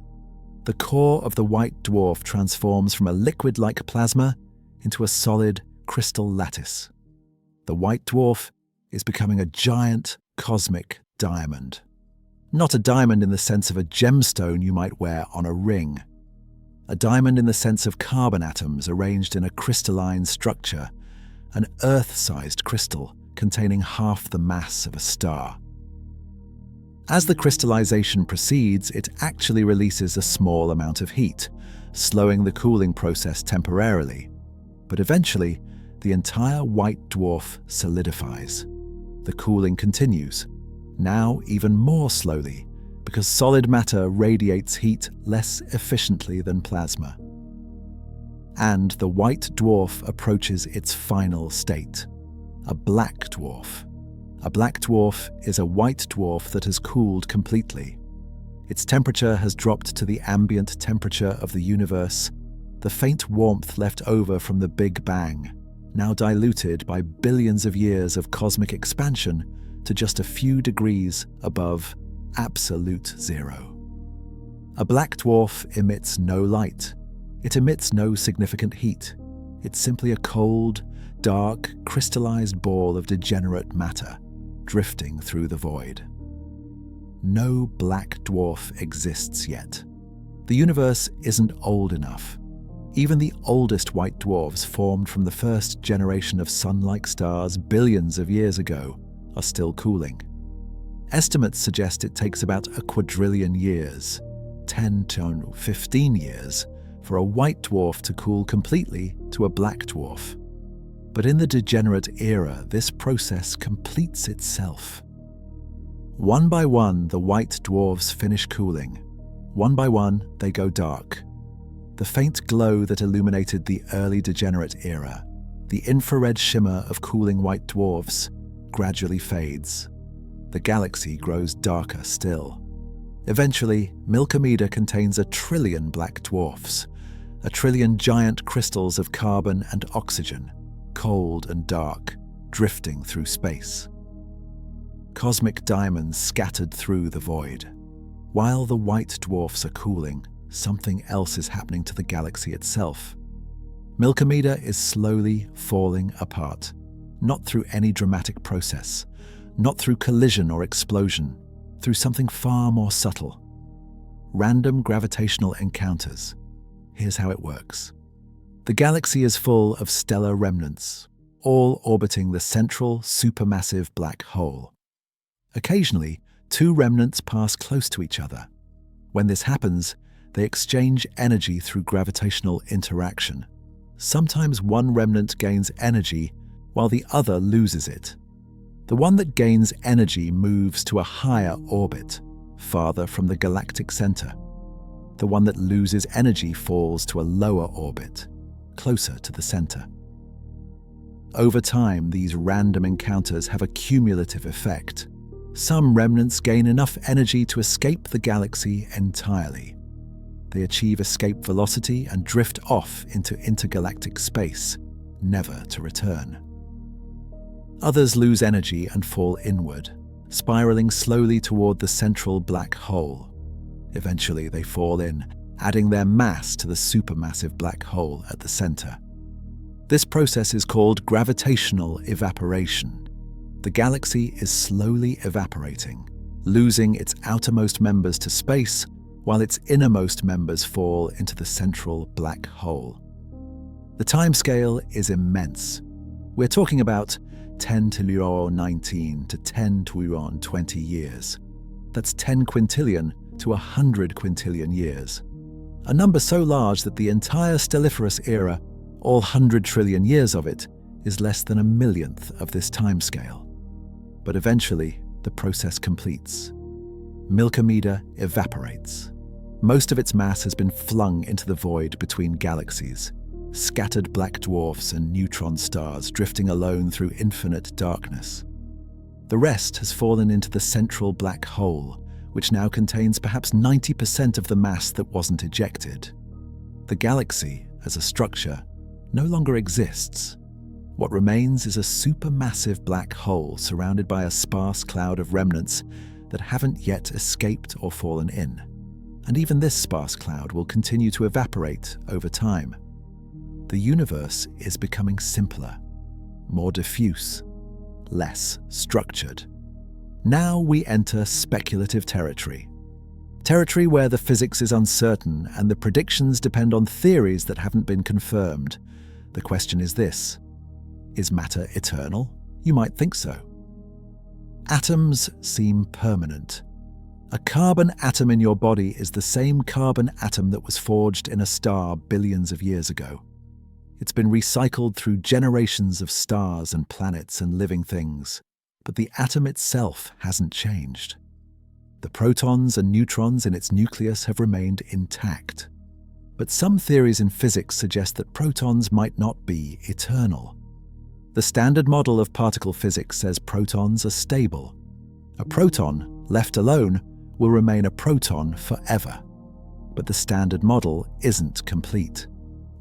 The core of the white dwarf transforms from a liquid-like plasma into a solid crystal lattice. The white dwarf is becoming a giant cosmic diamond. Not a diamond in the sense of a gemstone you might wear on a ring. A diamond in the sense of carbon atoms arranged in a crystalline structure, an Earth-sized crystal containing half the mass of a star. As the crystallization proceeds, it actually releases a small amount of heat, slowing the cooling process temporarily. But eventually, the entire white dwarf solidifies. The cooling continues, now even more slowly, because solid matter radiates heat less efficiently than plasma. and the white dwarf approaches its final state, a black dwarf. A black dwarf is a white dwarf that has cooled completely. Its temperature has dropped to the ambient temperature of the universe, the faint warmth left over from the Big Bang, now diluted by billions of years of cosmic expansion to just a few degrees above absolute zero. A black dwarf emits no light. It emits no significant heat. It's simply a cold, dark, crystallized ball of degenerate matter, drifting through the void. No black dwarf exists yet. The universe isn't old enough. Even the oldest white dwarfs formed from the first generation of sun-like stars billions of years ago are still cooling. Estimates suggest it takes about a quadrillion years, 10 to 15 years, for a white dwarf to cool completely to a black dwarf. But in the Degenerate Era, this process completes itself. One by one, the white dwarfs finish cooling. One by one, they go dark. The faint glow that illuminated the early Degenerate Era, the infrared shimmer of cooling white dwarfs, gradually fades. The galaxy grows darker still. Eventually, Milky-Way contains 1 trillion black dwarfs, 1 trillion giant crystals of carbon and oxygen, cold and dark, drifting through space. Cosmic diamonds scattered through the void. While the white dwarfs are cooling, something else is happening to the galaxy itself. Milky-Way is slowly falling apart, not through any dramatic process, not through collision or explosion, through something far more subtle. Random gravitational encounters. Here's how it works. The galaxy is full of stellar remnants, all orbiting the central supermassive black hole. Occasionally, 2 remnants pass close to each other. When this happens, they exchange energy through gravitational interaction. Sometimes one remnant gains energy while the other loses it. The one that gains energy moves to a higher orbit, farther from the galactic center. The one that loses energy falls to a lower orbit, closer to the center. Over time, these random encounters have a cumulative effect. Some remnants gain enough energy to escape the galaxy entirely. They achieve escape velocity and drift off into intergalactic space, never to return. Others lose energy and fall inward, spiraling slowly toward the central black hole. Eventually, they fall in, adding their mass to the supermassive black hole at the center. This process is called gravitational evaporation. The galaxy is slowly evaporating, losing its outermost members to space, while its innermost members fall into the central black hole. The timescale is immense. We're talking about 10 to the 19 to 10 to the 20 years. That's 10 quintillion to 100 quintillion years. A number so large that the entire Stelliferous Era, all 100 trillion years of it, is less than 1/1,000,000th of this timescale. But eventually, the process completes. Milky-Way evaporates. Most of its mass has been flung into the void between galaxies, scattered black dwarfs and neutron stars drifting alone through infinite darkness. The rest has fallen into the central black hole, which now contains perhaps 90% of the mass that wasn't ejected. The galaxy, as a structure, no longer exists. What remains is a supermassive black hole surrounded by a sparse cloud of remnants that haven't yet escaped or fallen in. And even this sparse cloud will continue to evaporate over time. The universe is becoming simpler, more diffuse, less structured. Now we enter speculative territory. Territory where the physics is uncertain and the predictions depend on theories that haven't been confirmed. The question is this: is matter eternal? You might think so. Atoms seem permanent. A carbon atom in your body is the same carbon atom that was forged in a star billions of years ago. It's been recycled through generations of stars and planets and living things, but the atom itself hasn't changed. The protons and neutrons in its nucleus have remained intact. But some theories in physics suggest that protons might not be eternal. The standard model of particle physics says protons are stable. A proton, left alone, will remain a proton forever. But the standard model isn't complete.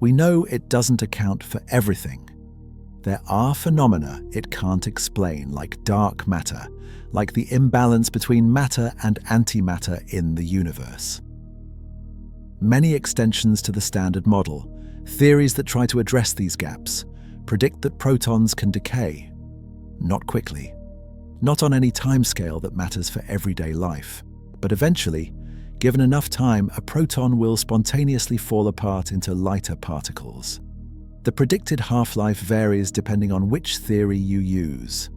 We know it doesn't account for everything. There are phenomena it can't explain, like dark matter, like the imbalance between matter and antimatter in the universe. Many extensions to the standard model, theories that try to address these gaps, predict that protons can decay. Not quickly, not on any timescale that matters for everyday life, but eventually, given enough time, a proton will spontaneously fall apart into lighter particles. The predicted half-life varies depending on which theory you use.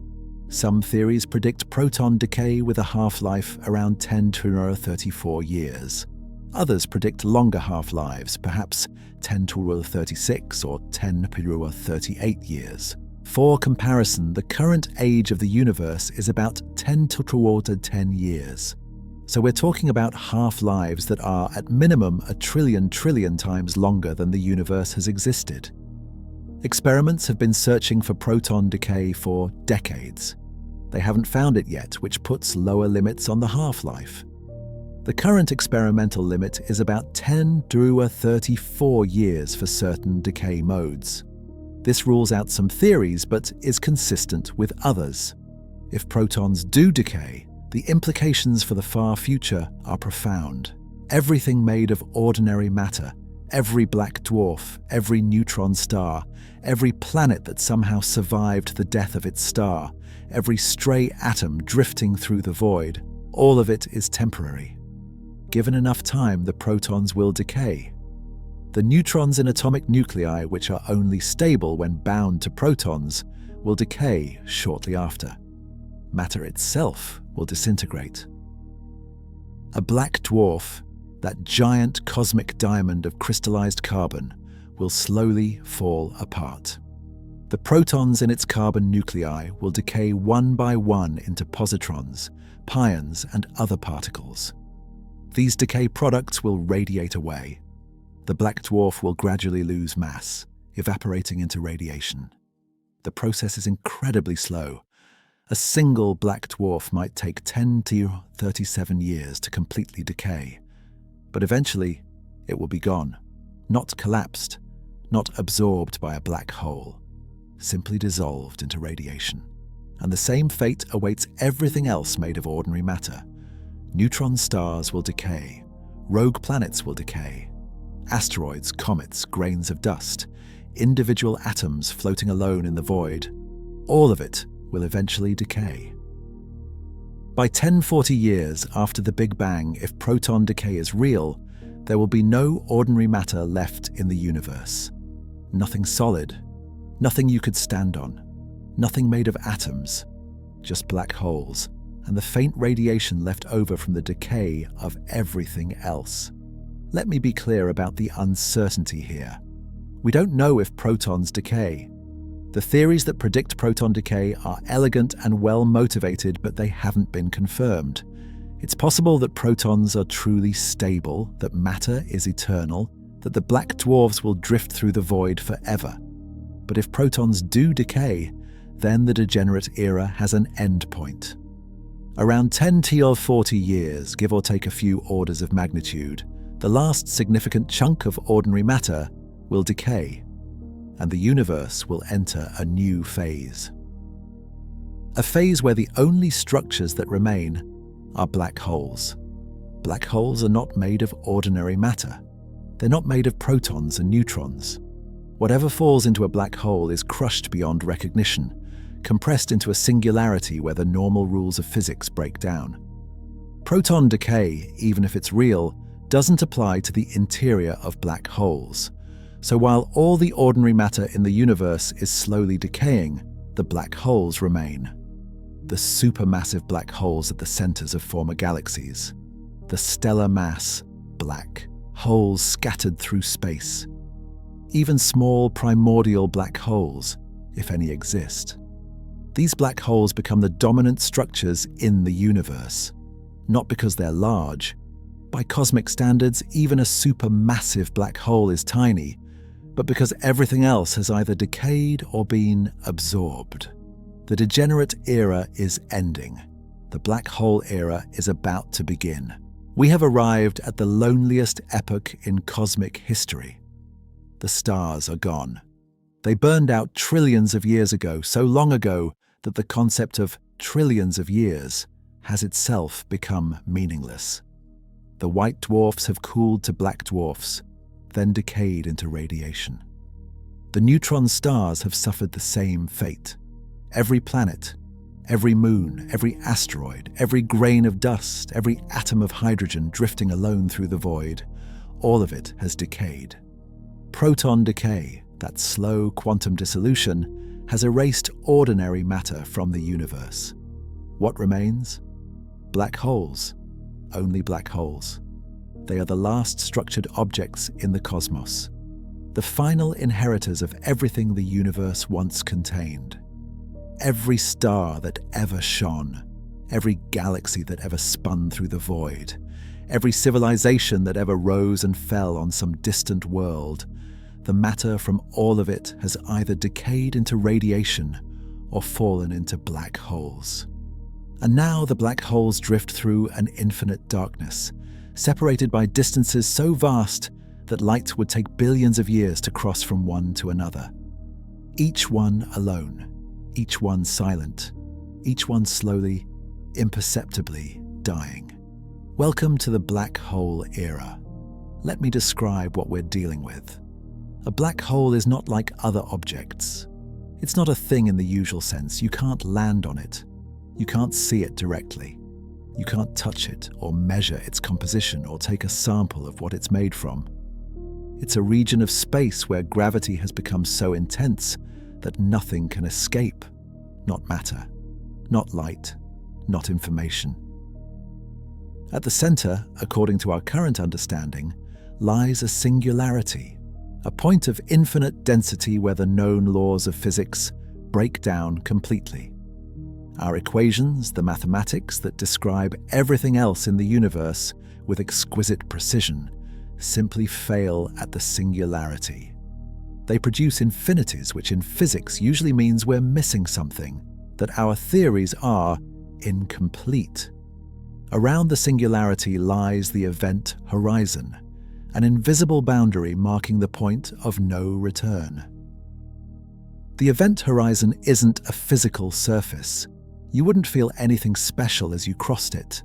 Some theories predict proton decay with a half-life around 10 to 34 years. Others predict longer half-lives, perhaps 10 to 36 or 10 to 38 years. For comparison, the current age of the universe is about 10 to 10 years. So we're talking about half-lives that are, at minimum, a trillion times longer than the universe has existed. Experiments have been searching for proton decay for decades. They haven't found it yet, which puts lower limits on the half-life. The current experimental limit is about 10 to 34 years for certain decay modes. This rules out some theories, but is consistent with others. If protons do decay, the implications for the far future are profound. Everything made of ordinary matter, every black dwarf, every neutron star, every planet that somehow survived the death of its star, every stray atom drifting through the void, all of it is temporary. Given enough time, the protons will decay. The neutrons in atomic nuclei, which are only stable when bound to protons, will decay shortly after. Matter itself will disintegrate. A black dwarf, that giant cosmic diamond of crystallized carbon, will slowly fall apart. The protons in its carbon nuclei will decay one by one into positrons, pions, and other particles. These decay products will radiate away. The black dwarf will gradually lose mass, evaporating into radiation. The process is incredibly slow. A single black dwarf might take 10 to 37 years to completely decay. But eventually, it will be gone. Not collapsed, not absorbed by a black hole, simply dissolved into radiation. And the same fate awaits everything else made of ordinary matter. Neutron stars will decay. Rogue planets will decay. Asteroids, comets, grains of dust, individual atoms floating alone in the void, all of it will eventually decay. By 1040 years after the Big Bang, if proton decay is real, there will be no ordinary matter left in the universe. Nothing solid, nothing you could stand on, nothing made of atoms, just black holes, and the faint radiation left over from the decay of everything else. Let me be clear about the uncertainty here. We don't know if protons decay. The theories that predict proton decay are elegant and well motivated, but they haven't been confirmed. It's possible that protons are truly stable, that matter is eternal, that the black dwarfs will drift through the void forever. But if protons do decay, then the Degenerate Era has an end point. Around 10 to 40 years, give or take a few orders of magnitude, the last significant chunk of ordinary matter will decay, and the universe will enter a new phase. A phase where the only structures that remain are black holes. Black holes are not made of ordinary matter. They're not made of protons and neutrons. Whatever falls into a black hole is crushed beyond recognition, compressed into a singularity where the normal rules of physics break down. Proton decay, even if it's real, doesn't apply to the interior of black holes. So while all the ordinary matter in the universe is slowly decaying, the black holes remain. The supermassive black holes at the centers of former galaxies. The stellar mass, black, holes scattered through space. Even small primordial black holes, if any exist. These black holes become the dominant structures in the universe, not because they're large, By cosmic standards, even a supermassive black hole is tiny, but because everything else has either decayed or been absorbed. The Degenerate Era is ending. The black hole era is about to begin. We have arrived at the loneliest epoch in cosmic history. The stars are gone. They burned out trillions of years ago, so long ago that the concept of trillions of years has itself become meaningless. The white dwarfs have cooled to black dwarfs, then decayed into radiation. The neutron stars have suffered the same fate. Every planet, every moon, every asteroid, every grain of dust, every atom of hydrogen drifting alone through the void, all of it has decayed. Proton decay, that slow quantum dissolution, has erased ordinary matter from the universe. What remains? Black holes. Only black holes. They are the last structured objects in the cosmos, the final inheritors of everything the universe once contained. Every star that ever shone, every galaxy that ever spun through the void, every civilization that ever rose and fell on some distant world, the matter from all of it has either decayed into radiation or fallen into black holes. And now the black holes drift through an infinite darkness, separated by distances so vast that light would take billions of years to cross from one to another. Each one alone, each one silent, each one slowly, imperceptibly dying. Welcome to the black hole era. Let me describe what we're dealing with. A black hole is not like other objects. It's not a thing in the usual sense. You can't land on it. You can't see it directly. You can't touch it or measure its composition or take a sample of what it's made from. It's a region of space where gravity has become so intense that nothing can escape. Not matter, not light, not information. At the center, according to our current understanding, lies a singularity, a point of infinite density where the known laws of physics break down completely. Our equations, the mathematics that describe everything else in the universe with exquisite precision, simply fail at the singularity. They produce infinities, which in physics usually means we're missing something, that our theories are incomplete. Around the singularity lies the event horizon, an invisible boundary marking the point of no return. The event horizon isn't a physical surface. You wouldn't feel anything special as you crossed it.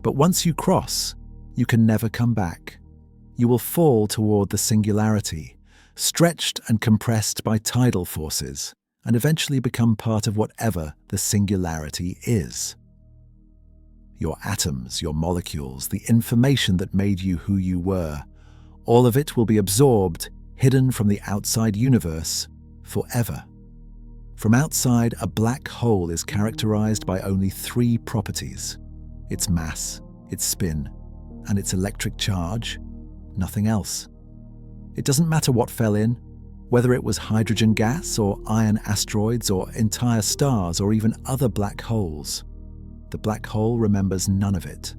But once you cross, you can never come back. You will fall toward the singularity, stretched and compressed by tidal forces, and eventually become part of whatever the singularity is. Your atoms, your molecules, the information that made you who you were, all of it will be absorbed, hidden from the outside universe, forever. From outside, a black hole is characterized by only three properties: its mass, its spin, and its electric charge. Nothing else. It doesn't matter what fell in, whether it was hydrogen gas or iron asteroids or entire stars or even other black holes. The black hole remembers none of it.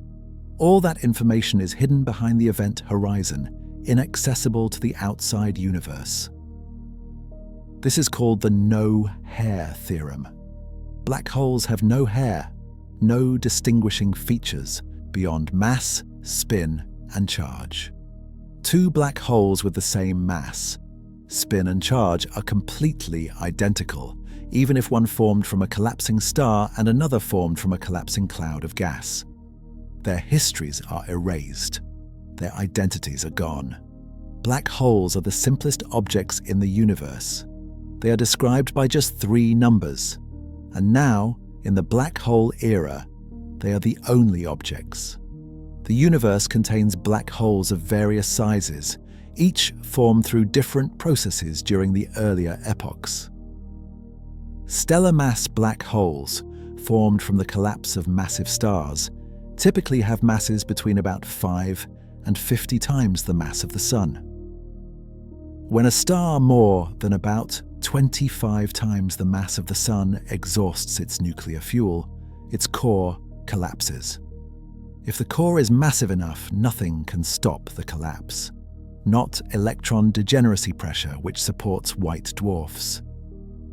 All that information is hidden behind the event horizon, inaccessible to the outside universe. This is called the no-hair theorem. Black holes have no hair, no distinguishing features beyond mass, spin, and charge. Two black holes with the same mass, spin, and charge are completely identical, even if one formed from a collapsing star and another formed from a collapsing cloud of gas. Their histories are erased. Their identities are gone. Black holes are the simplest objects in the universe. They are described by just three numbers. And now, in the black hole era, they are the only objects. The universe contains black holes of various sizes, each formed through different processes during the earlier epochs. Stellar mass black holes, formed from the collapse of massive stars, typically have masses between about 5 and 50 times the mass of the Sun. When a star more than about 25 times the mass of the Sun exhausts its nuclear fuel, its core collapses. If the core is massive enough, nothing can stop the collapse. Not electron degeneracy pressure, which supports white dwarfs.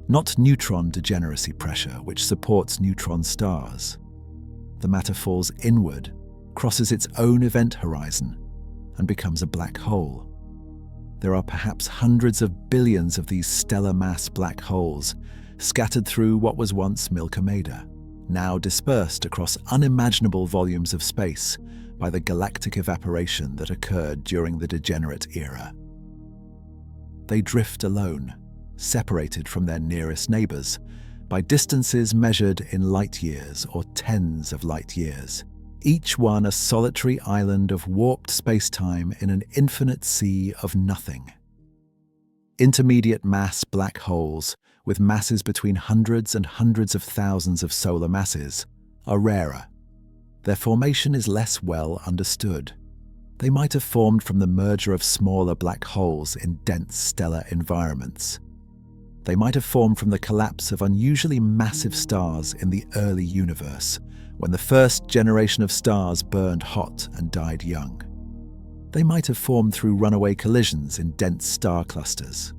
Not neutron degeneracy pressure, which supports neutron stars. The matter falls inward, crosses its own event horizon, and becomes a black hole. There are perhaps hundreds of billions of these stellar mass black holes scattered through what was once Milky-Way, now dispersed across unimaginable volumes of space by the galactic evaporation that occurred during the Degenerate Era. They drift alone, separated from their nearest neighbors by distances measured in light years or tens of light years, each one a solitary island of warped space-time in an infinite sea of nothing. Intermediate mass black holes, with masses between hundreds and hundreds of thousands of solar masses, are rarer. Their formation is less well understood. They might have formed from the merger of smaller black holes in dense stellar environments. They might have formed from the collapse of unusually massive stars in the early universe, when the first generation of stars burned hot and died young. They might have formed through runaway collisions in dense star clusters.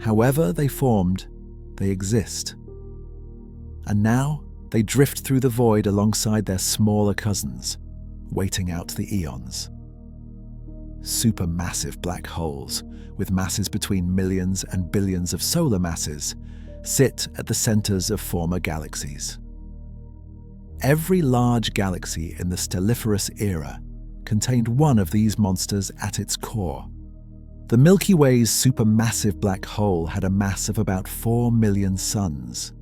However they formed, they exist. And now they drift through the void alongside their smaller cousins, waiting out the eons. Supermassive black holes, with masses between millions and billions of solar masses, sit at the centers of former galaxies. Every large galaxy in the Stelliferous Era contained one of these monsters at its core. The Milky Way's supermassive black hole had a mass of about 4 million suns.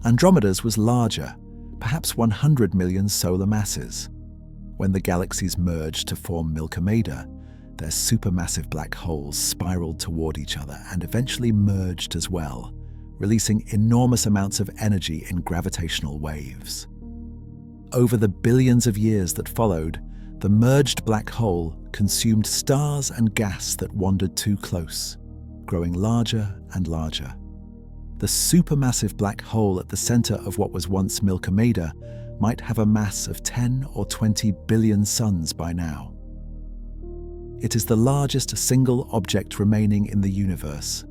Andromeda's was larger, perhaps 100 million solar masses. When the galaxies merged to form Milky-Way, their supermassive black holes spiraled toward each other and eventually merged as well, releasing enormous amounts of energy in gravitational waves. Over the billions of years that followed, the merged black hole consumed stars and gas that wandered too close, growing larger and larger. The supermassive black hole at the center of what was once Milky-Way might have a mass of 10 or 20 billion suns by now. It is the largest single object remaining in the universe,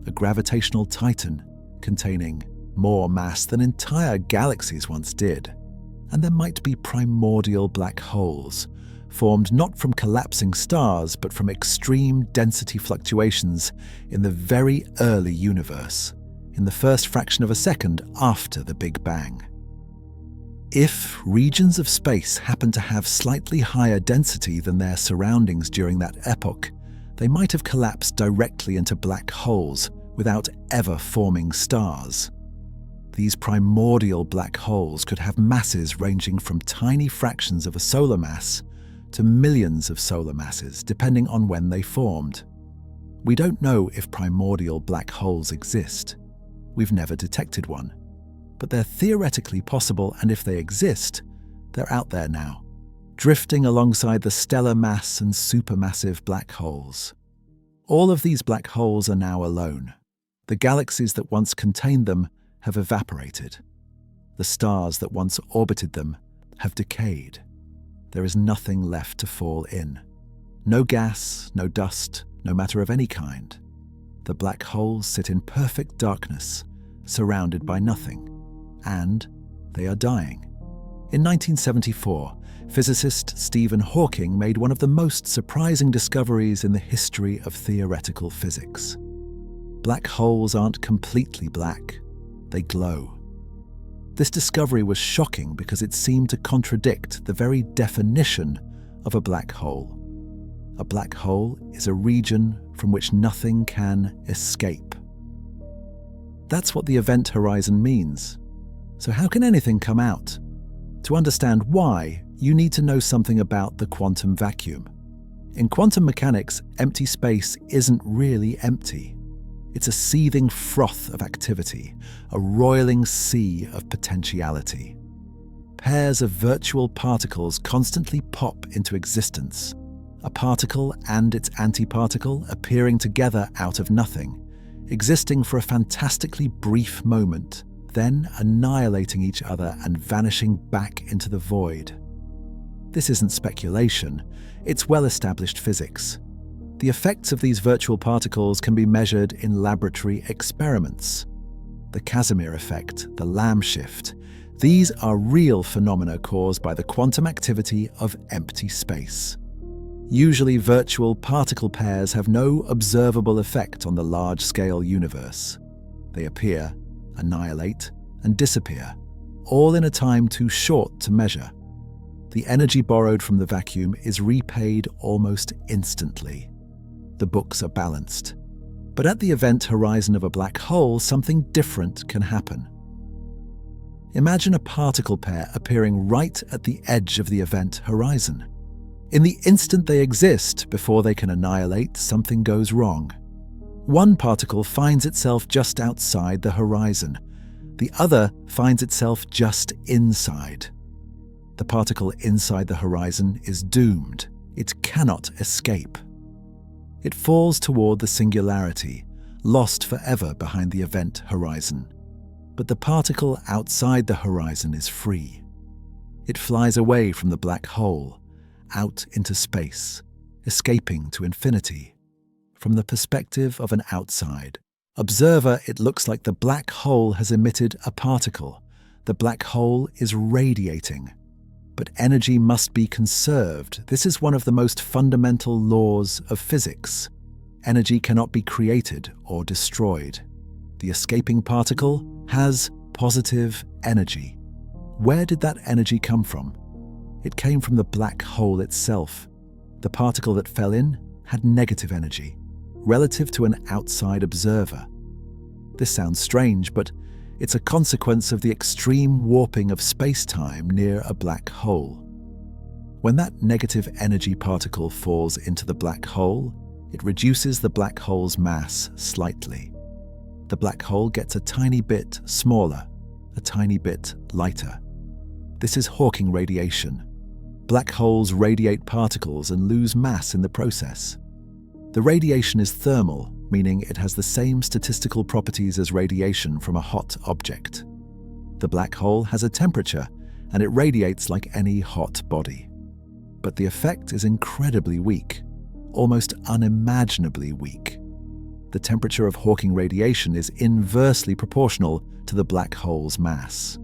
a gravitational titan containing more mass than entire galaxies once did. And there might be primordial black holes, formed not from collapsing stars but from extreme density fluctuations in the very early universe, in the first fraction of a second after the Big Bang. If regions of space happen to have slightly higher density than their surroundings during that epoch, they might have collapsed directly into black holes without ever forming stars. These primordial black holes could have masses ranging from tiny fractions of a solar mass to millions of solar masses, depending on when they formed. We don't know if primordial black holes exist. We've never detected one. But they're theoretically possible, and if they exist, they're out there now, drifting alongside the stellar mass and supermassive black holes. All of these black holes are now alone. The galaxies that once contained them have evaporated. The stars that once orbited them have decayed. There is nothing left to fall in. No gas, no dust, no matter of any kind. The black holes sit in perfect darkness, surrounded by nothing. And they are dying. In 1974, physicist Stephen Hawking made one of the most surprising discoveries in the history of theoretical physics. Black holes aren't completely black. They glow. This discovery was shocking because it seemed to contradict the very definition of a black hole. A black hole is a region from which nothing can escape. That's what the event horizon means. So how can anything come out? To understand why, you need to know something about the quantum vacuum. In quantum mechanics, empty space isn't really empty. It's a seething froth of activity, a roiling sea of potentiality. Pairs of virtual particles constantly pop into existence. A particle and its antiparticle appearing together out of nothing, existing for a fantastically brief moment, then annihilating each other and vanishing back into the void. This isn't speculation, it's well-established physics. The effects of these virtual particles can be measured in laboratory experiments. The Casimir effect, the Lamb shift, these are real phenomena caused by the quantum activity of empty space. Usually, virtual particle pairs have no observable effect on the large-scale universe. They appear, annihilate, and disappear, all in a time too short to measure. The energy borrowed from the vacuum is repaid almost instantly. The books are balanced. But at the event horizon of a black hole, something different can happen. Imagine a particle pair appearing right at the edge of the event horizon. In the instant they exist, before they can annihilate, something goes wrong. One particle finds itself just outside the horizon. The other finds itself just inside. The particle inside the horizon is doomed. It cannot escape. It falls toward the singularity, lost forever behind the event horizon. But the particle outside the horizon is free. It flies away from the black hole, out into space, escaping to infinity. From the perspective of an outside observer, it looks like the black hole has emitted a particle. The black hole is radiating. But energy must be conserved. This is one of the most fundamental laws of physics. Energy cannot be created or destroyed. The escaping particle has positive energy. Where did that energy come from? It came from the black hole itself. The particle that fell in had negative energy, relative to an outside observer. This sounds strange, but it's a consequence of the extreme warping of space-time near a black hole. When that negative energy particle falls into the black hole, it reduces the black hole's mass slightly. The black hole gets a tiny bit smaller, a tiny bit lighter. This is Hawking radiation. Black holes radiate particles and lose mass in the process. The radiation is thermal, meaning it has the same statistical properties as radiation from a hot object. The black hole has a temperature, and it radiates like any hot body. But the effect is incredibly weak, almost unimaginably weak. The temperature of Hawking radiation is inversely proportional to the black hole's mass.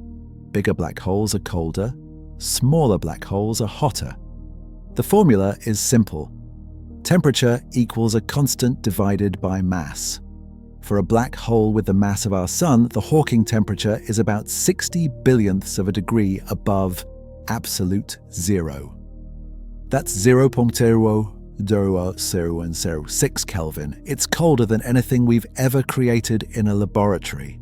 Bigger black holes are colder, smaller black holes are hotter. The formula is simple. Temperature equals a constant divided by mass. For a black hole with the mass of our Sun, the Hawking temperature is about 60 billionths of a degree above absolute zero. That's 0.00006 Kelvin. It's colder than anything we've ever created in a laboratory.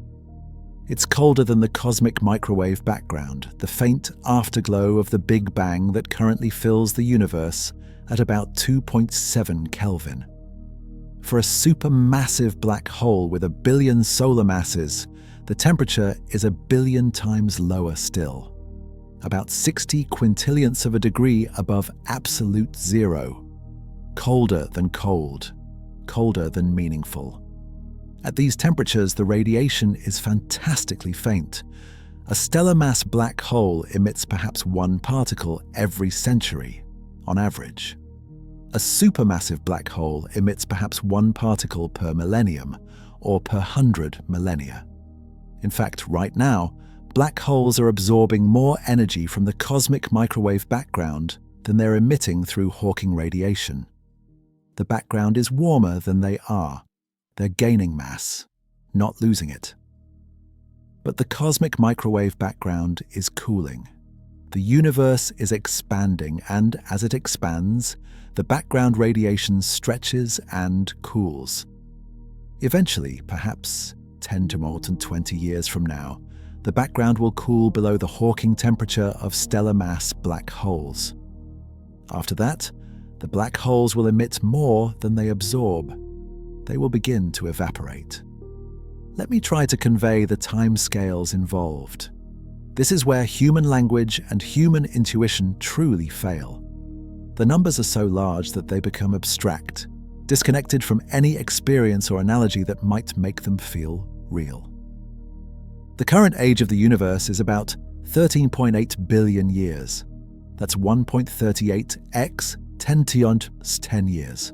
It's colder than the cosmic microwave background, the faint afterglow of the Big Bang that currently fills the universe at about 2.7 Kelvin. For a supermassive black hole with 1 billion solar masses, the temperature is 1 billion times lower still, about 60 quintillionths of a degree above absolute zero. Colder than cold, colder than meaningful. At these temperatures, the radiation is fantastically faint. A stellar mass black hole emits perhaps 1 particle every century, on average. A supermassive black hole emits perhaps 1 particle per millennium, or per 100 millennia. In fact, right now, black holes are absorbing more energy from the cosmic microwave background than they're emitting through Hawking radiation. The background is warmer than they are. They're gaining mass, not losing it. But the cosmic microwave background is cooling. The universe is expanding, and as it expands, the background radiation stretches and cools. Eventually, perhaps 10 to more than 20 years from now, the background will cool below the Hawking temperature of stellar mass black holes. After that, the black holes will emit more than they absorb. They will begin to evaporate. Let me try to convey the timescales involved. This is where human language and human intuition truly fail. The numbers are so large that they become abstract, disconnected from any experience or analogy that might make them feel real. The current age of the universe is about 13.8 billion years. That's 1.38 x 10 to 10 years.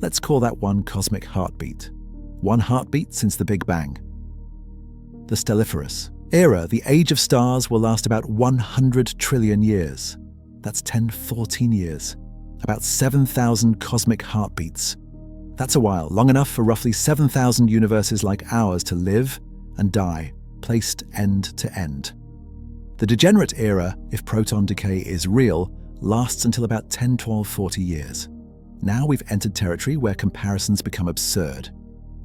Let's call that one cosmic heartbeat. One heartbeat since the Big Bang. The Stelliferous Era, the age of stars, will last about 100 trillion years. That's 1014 years. About 7,000 cosmic heartbeats. That's a while, long enough for roughly 7,000 universes like ours to live and die, placed end to end. The Degenerate Era, if proton decay is real, lasts until about 10, 12, 40 years. Now we've entered territory where comparisons become absurd.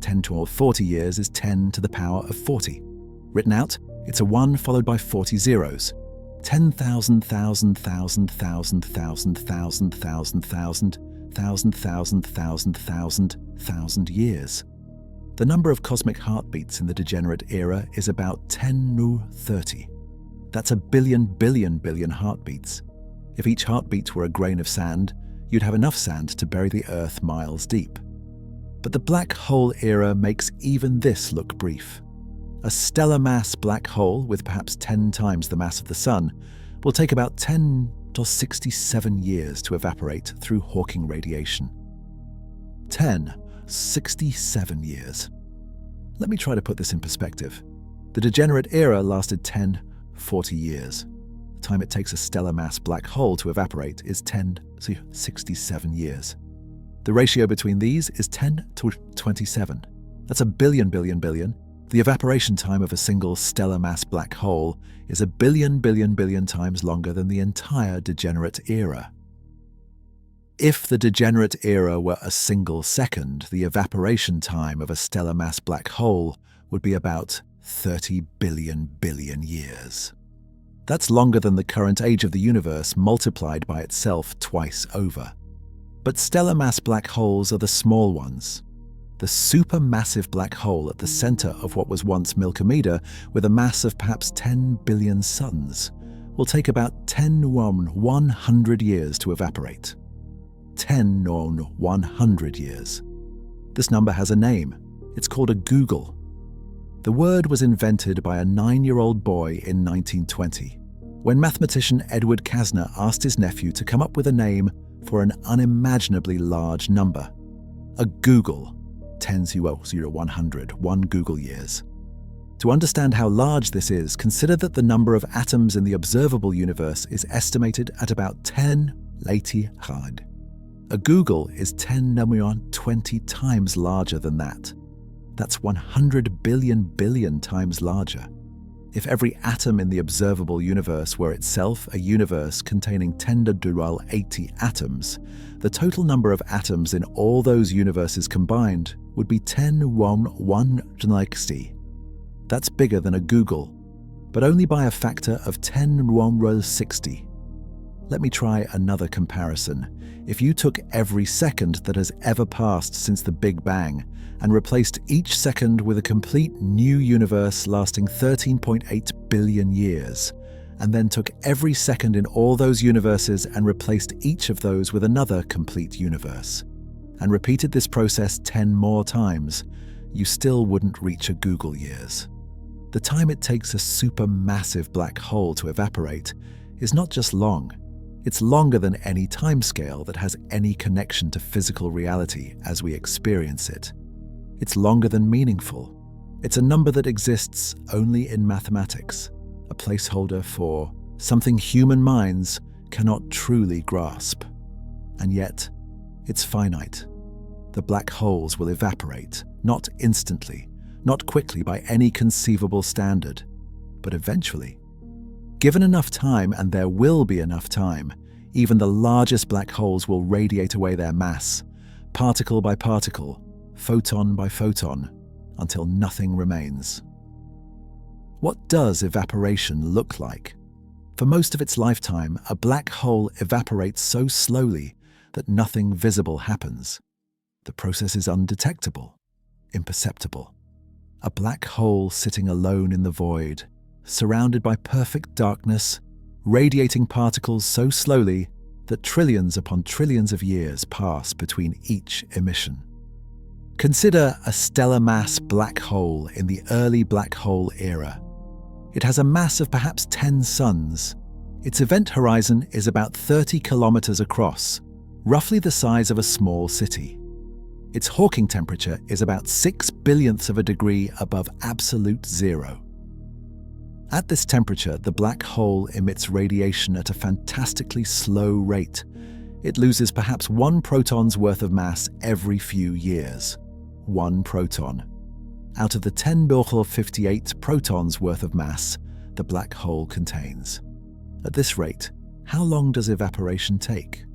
10, 12, 40 years is 10 to the power of 40. Written out, it's a 1 followed by 40 zeros. 10,000, 1,000, 1,000, 1,000, 1,000, 1,000, 1,000, 1,000, 1,000, 1,000 years. The number of cosmic heartbeats in the Degenerate Era is about 10 to 30. That's a billion heartbeats. If each heartbeat were a grain of sand, you'd have enough sand to bury the Earth miles deep. But the black hole era makes even this look brief. A stellar mass black hole with perhaps 10 times the mass of the Sun will take about 10 to 67 years to evaporate through Hawking radiation. 67 years. Let me try to put this in perspective. The Degenerate Era lasted 40 years. The time it takes a stellar mass black hole to evaporate is 67 years. The ratio between these is 10 to 27. That's a billion. The evaporation time of a single stellar mass black hole is a billion times longer than the entire Degenerate Era. If the Degenerate Era were a single second, the evaporation time of a stellar mass black hole would be about 30 billion years. That's longer than the current age of the universe multiplied by itself twice over. But stellar mass black holes are the small ones. The supermassive black hole at the center of what was once Milky-Way, with a mass of perhaps 10 billion suns, will take about 100 years to evaporate. 100 years. This number has a name. It's called a googol. The word was invented by a 9-year-old boy in 1920, when mathematician Edward Kasner asked his nephew to come up with a name for an unimaginably large number. A googol. 10 to 100, 1 googol years. To understand how large this is, consider that the number of atoms in the observable universe is estimated at about 10 Latihad. A googol is 10 to 20 times larger than that. That's 100 billion times larger. If every atom in the observable universe were itself a universe containing 10 to 80 atoms, the total number of atoms in all those universes combined would be 10 to 160. That's bigger than a googol, but only by a factor of 10 to 60. Let me try another comparison. If you took every second that has ever passed since the Big Bang and replaced each second with a complete new universe lasting 13.8 billion years, and then took every second in all those universes and replaced each of those with another complete universe, and repeated this process 10 more times, you still wouldn't reach a googol years. The time it takes a supermassive black hole to evaporate is not just long, it's longer than any timescale that has any connection to physical reality as we experience it. It's longer than meaningful. It's a number that exists only in mathematics, a placeholder for something human minds cannot truly grasp. And yet, it's finite. The black holes will evaporate, not instantly, not quickly by any conceivable standard, but eventually. Given enough time, and there will be enough time, even the largest black holes will radiate away their mass, particle by particle, photon by photon, until nothing remains. What does evaporation look like? For most of its lifetime, a black hole evaporates so slowly that nothing visible happens. The process is undetectable, imperceptible. A black hole sitting alone in the void, surrounded by perfect darkness, radiating particles so slowly that trillions upon trillions of years pass between each emission. Consider a stellar mass black hole in the early black hole era. It has a mass of perhaps 10 suns. Its event horizon is about 30 kilometers across, roughly the size of a small city. Its Hawking temperature is about 6 billionths of a degree above absolute zero. At this temperature, the black hole emits radiation at a fantastically slow rate. It loses perhaps 1 proton's worth of mass every few years. 1 proton. Out of the 10^58 protons worth of mass the black hole contains. At this rate, how long does evaporation take?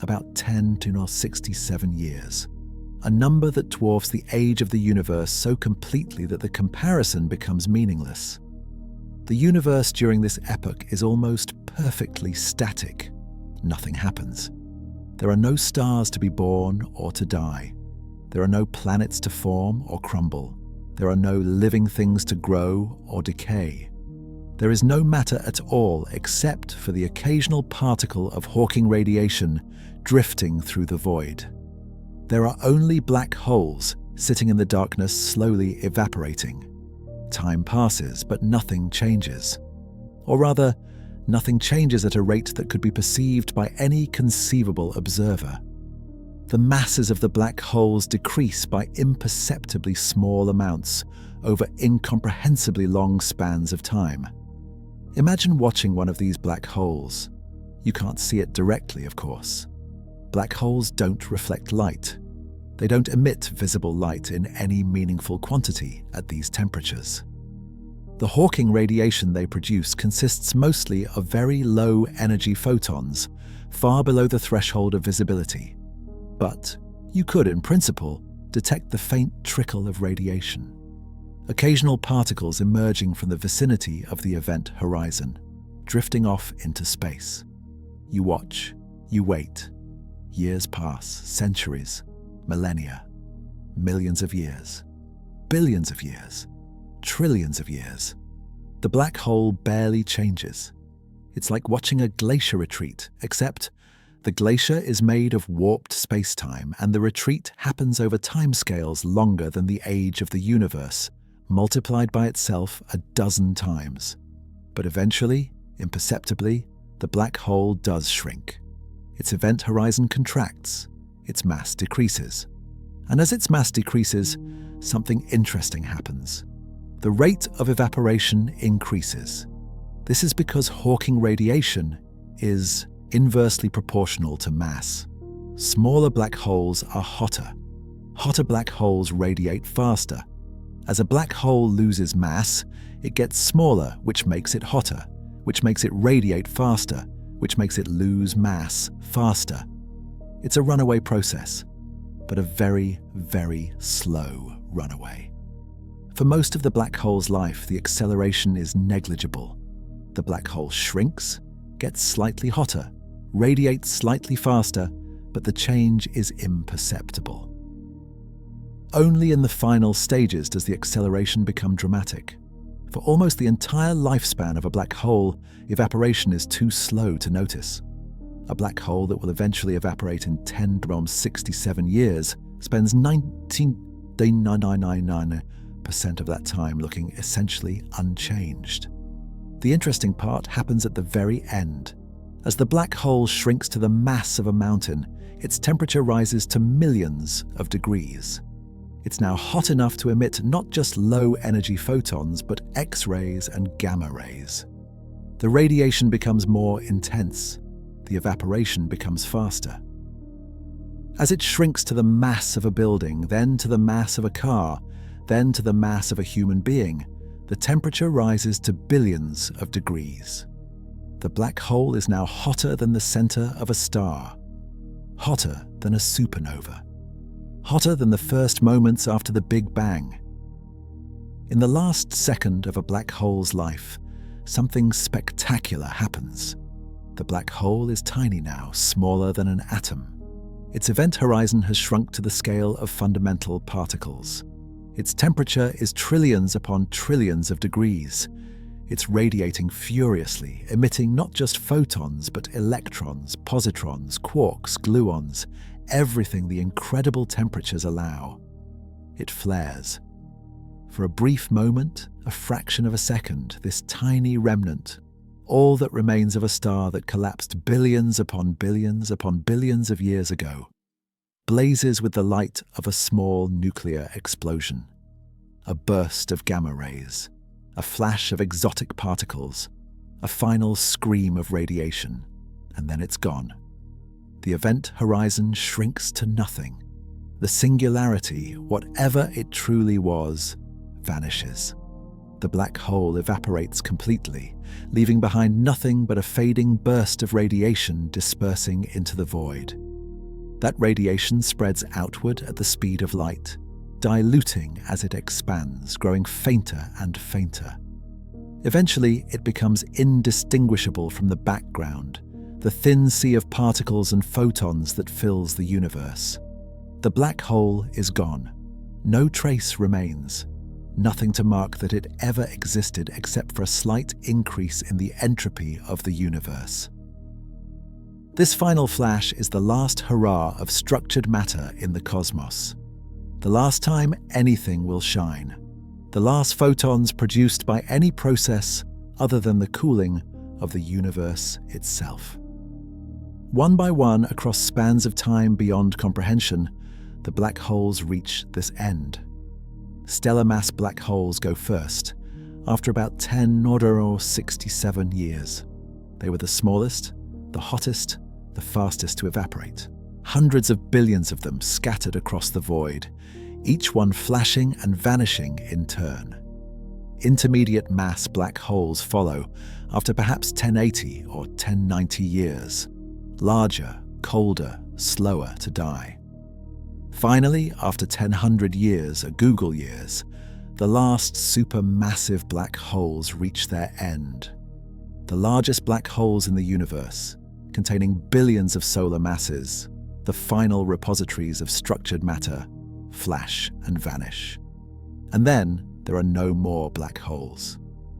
About 10 to 67 years. A number that dwarfs the age of the universe so completely that the comparison becomes meaningless. The universe during this epoch is almost perfectly static. Nothing happens. There are no stars to be born or to die. There are no planets to form or crumble. There are no living things to grow or decay. There is no matter at all except for the occasional particle of Hawking radiation drifting through the void. There are only black holes sitting in the darkness, slowly evaporating. Time passes, but nothing changes. Or rather, nothing changes at a rate that could be perceived by any conceivable observer. The masses of the black holes decrease by imperceptibly small amounts over incomprehensibly long spans of time. Imagine watching one of these black holes. You can't see it directly, of course. Black holes don't reflect light. They don't emit visible light in any meaningful quantity at these temperatures. The Hawking radiation they produce consists mostly of very low-energy photons, far below the threshold of visibility. But you could, in principle, detect the faint trickle of radiation. Occasional particles emerging from the vicinity of the event horizon, drifting off into space. You watch, you wait. Years pass, centuries, millennia, millions of years, billions of years, trillions of years. The black hole barely changes. It's like watching a glacier retreat, except the glacier is made of warped space-time and the retreat happens over timescales longer than the age of the universe, multiplied by itself a dozen times. But eventually, imperceptibly, the black hole does shrink. Its event horizon contracts, its mass decreases. And as its mass decreases, something interesting happens. The rate of evaporation increases. This is because Hawking radiation is inversely proportional to mass. Smaller black holes are hotter. Hotter black holes radiate faster. As a black hole loses mass, it gets smaller, which makes it hotter, which makes it radiate faster, which makes it lose mass faster. It's a runaway process, but a very, very slow runaway. For most of the black hole's life, the acceleration is negligible. The black hole shrinks, gets slightly hotter, radiates slightly faster, but the change is imperceptible. Only in the final stages does the acceleration become dramatic. For almost the entire lifespan of a black hole, evaporation is too slow to notice. A black hole that will eventually evaporate in 10^67 years spends 99.999% of that time looking essentially unchanged. The interesting part happens at the very end. As the black hole shrinks to the mass of a mountain, its temperature rises to millions of degrees. It's now hot enough to emit not just low-energy photons, but X-rays and gamma rays. The radiation becomes more intense. The evaporation becomes faster. As it shrinks to the mass of a building, then to the mass of a car, then to the mass of a human being, the temperature rises to billions of degrees. The black hole is now hotter than the center of a star, hotter than a supernova, hotter than the first moments after the Big Bang. In the last second of a black hole's life, something spectacular happens. The black hole is tiny now, smaller than an atom. Its event horizon has shrunk to the scale of fundamental particles. Its temperature is trillions upon trillions of degrees. It's radiating furiously, emitting not just photons, but electrons, positrons, quarks, gluons, everything the incredible temperatures allow. It flares. For a brief moment, a fraction of a second, this tiny remnant, all that remains of a star that collapsed billions upon billions upon billions of years ago, blazes with the light of a small nuclear explosion. A burst of gamma rays, a flash of exotic particles, a final scream of radiation, and then it's gone. The event horizon shrinks to nothing. The singularity, whatever it truly was, vanishes. The black hole evaporates completely, leaving behind nothing but a fading burst of radiation dispersing into the void. That radiation spreads outward at the speed of light, diluting as it expands, growing fainter and fainter. Eventually, it becomes indistinguishable from the background, the thin sea of particles and photons that fills the universe. The black hole is gone. No trace remains. Nothing to mark that it ever existed except for a slight increase in the entropy of the universe. This final flash is the last hurrah of structured matter in the cosmos. The last time anything will shine. The last photons produced by any process other than the cooling of the universe itself. One by one, across spans of time beyond comprehension, the black holes reach this end. Stellar mass black holes go first, after about 10 or 67 years. They were the smallest, the hottest, the fastest to evaporate. Hundreds of billions of them scattered across the void, each one flashing and vanishing in turn. Intermediate mass black holes follow after perhaps 1080 or 1090 years. Larger, colder, slower to die. Finally, after 1000 years, or Google years, the last supermassive black holes reach their end. The largest black holes in the universe, containing billions of solar masses, the final repositories of structured matter, flash and vanish. And then there are no more black holes.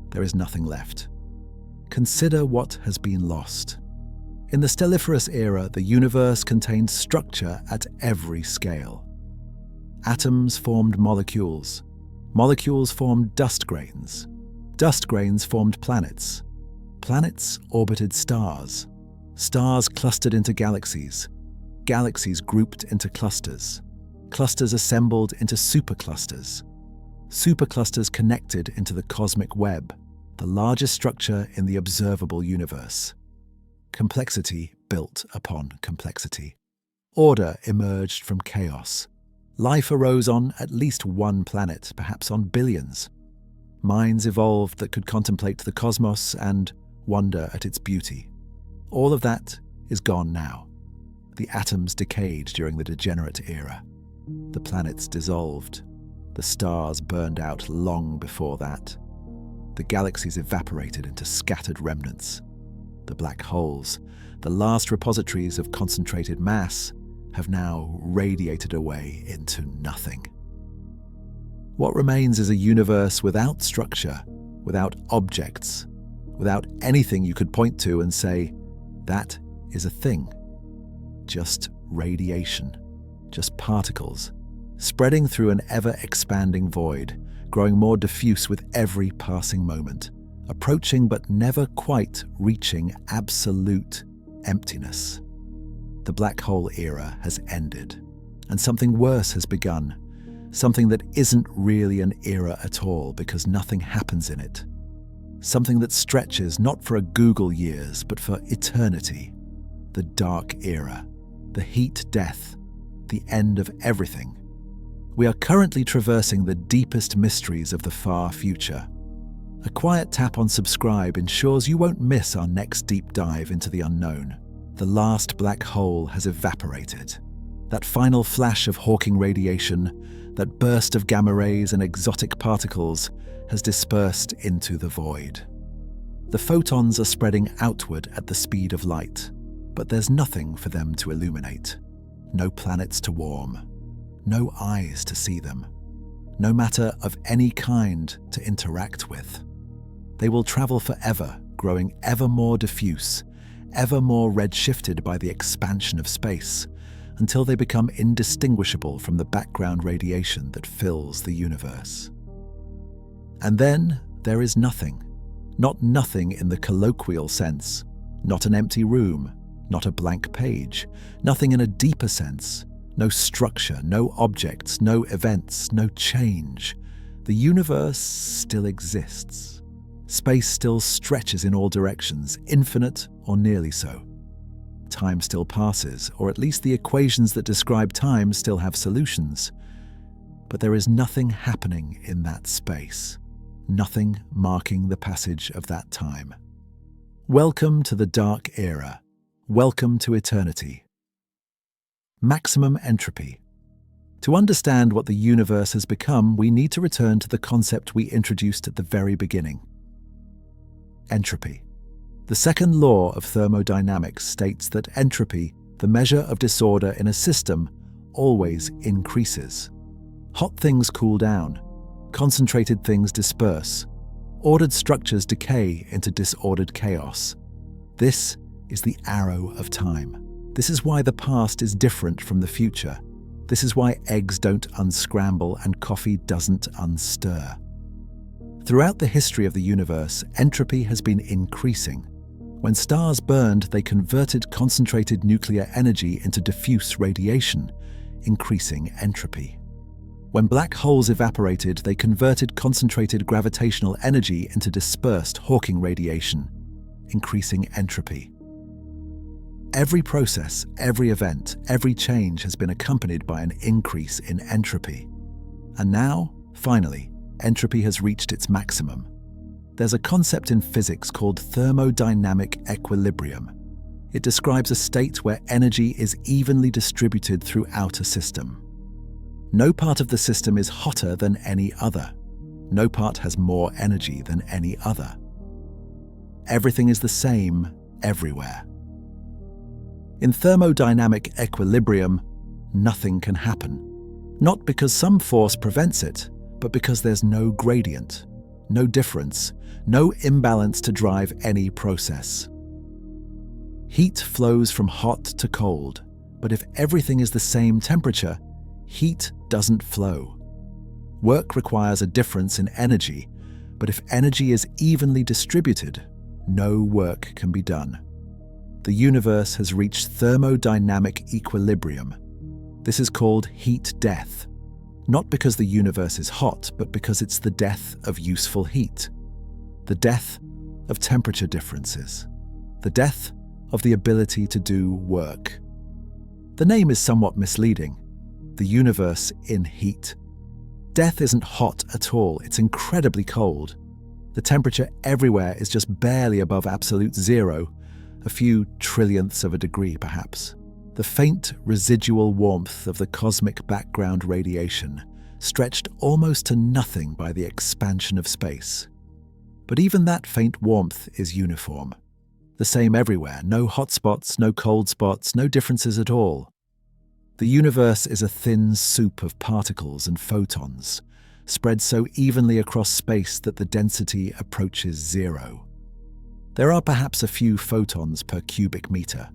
There is nothing left. Consider what has been lost. In the Stelliferous Era, the universe contained structure at every scale. Atoms formed molecules. Molecules formed dust grains. Dust grains formed planets. Planets orbited stars. Stars clustered into galaxies. Galaxies grouped into clusters. Clusters assembled into superclusters. Superclusters connected into the cosmic web, the largest structure in the observable universe. Complexity built upon complexity. Order emerged from chaos. Life arose on at least one planet, perhaps on billions. Minds evolved that could contemplate the cosmos and wonder at its beauty. All of that is gone now. The atoms decayed during the Degenerate Era. The planets dissolved. The stars burned out long before that. The galaxies evaporated into scattered remnants. The black holes, the last repositories of concentrated mass, have now radiated away into nothing. What remains is a universe without structure, without objects, without anything you could point to and say, that is a thing. Just radiation, just particles, spreading through an ever-expanding void, growing more diffuse with every passing moment, approaching but never quite reaching absolute emptiness. The black hole era has ended, and something worse has begun, something that isn't really an era at all because nothing happens in it. Something that stretches not for a Google years, but for eternity. The dark era, the heat death, the end of everything. We are currently traversing the deepest mysteries of the far future. A quiet tap on subscribe ensures you won't miss our next deep dive into the unknown. The last black hole has evaporated. That final flash of Hawking radiation, that burst of gamma rays and exotic particles has dispersed into the void. The photons are spreading outward at the speed of light, but there's nothing for them to illuminate. No planets to warm. No eyes to see them. No matter of any kind to interact with. They will travel forever, growing ever more diffuse, ever more redshifted by the expansion of space, until they become indistinguishable from the background radiation that fills the universe. And then there is nothing. Not nothing in the colloquial sense, not an empty room, not a blank page, nothing in a deeper sense, no structure, no objects, no events, no change. The universe still exists. Space still stretches in all directions, infinite or nearly so. Time still passes, or at least the equations that describe time still have solutions. But there is nothing happening in that space, nothing marking the passage of that time. Welcome to the dark era. Welcome to eternity. Maximum entropy. To understand what the universe has become, we need to return to the concept we introduced at the very beginning. Entropy. The second law of thermodynamics states that entropy, the measure of disorder in a system, always increases. Hot things cool down, concentrated things disperse, ordered structures decay into disordered chaos. This is the arrow of time. This is why the past is different from the future. This is why eggs don't unscramble and coffee doesn't unstir. Throughout the history of the universe, entropy has been increasing. When stars burned, they converted concentrated nuclear energy into diffuse radiation, increasing entropy. When black holes evaporated, they converted concentrated gravitational energy into dispersed Hawking radiation, increasing entropy. Every process, every event, every change has been accompanied by an increase in entropy. And now, finally, entropy has reached its maximum. There's a concept in physics called thermodynamic equilibrium. It describes a state where energy is evenly distributed throughout a system. No part of the system is hotter than any other. No part has more energy than any other. Everything is the same everywhere. In thermodynamic equilibrium, nothing can happen. Not because some force prevents it, but because there's no gradient, no difference, no imbalance to drive any process. Heat flows from hot to cold, but if everything is the same temperature, heat doesn't flow. Work requires a difference in energy, but if energy is evenly distributed, no work can be done. The universe has reached thermodynamic equilibrium. This is called heat death. Not because the universe is hot, but because it's the death of useful heat. The death of temperature differences. The death of the ability to do work. The name is somewhat misleading. The universe in heat. Death isn't hot at all, it's incredibly cold. The temperature everywhere is just barely above absolute zero, a few trillionths of a degree perhaps. The faint residual warmth of the cosmic background radiation, stretched almost to nothing by the expansion of space. But even that faint warmth is uniform. The same everywhere, no hot spots, no cold spots, no differences at all. The universe is a thin soup of particles and photons, spread so evenly across space that the density approaches zero. There are perhaps a few photons per cubic meter,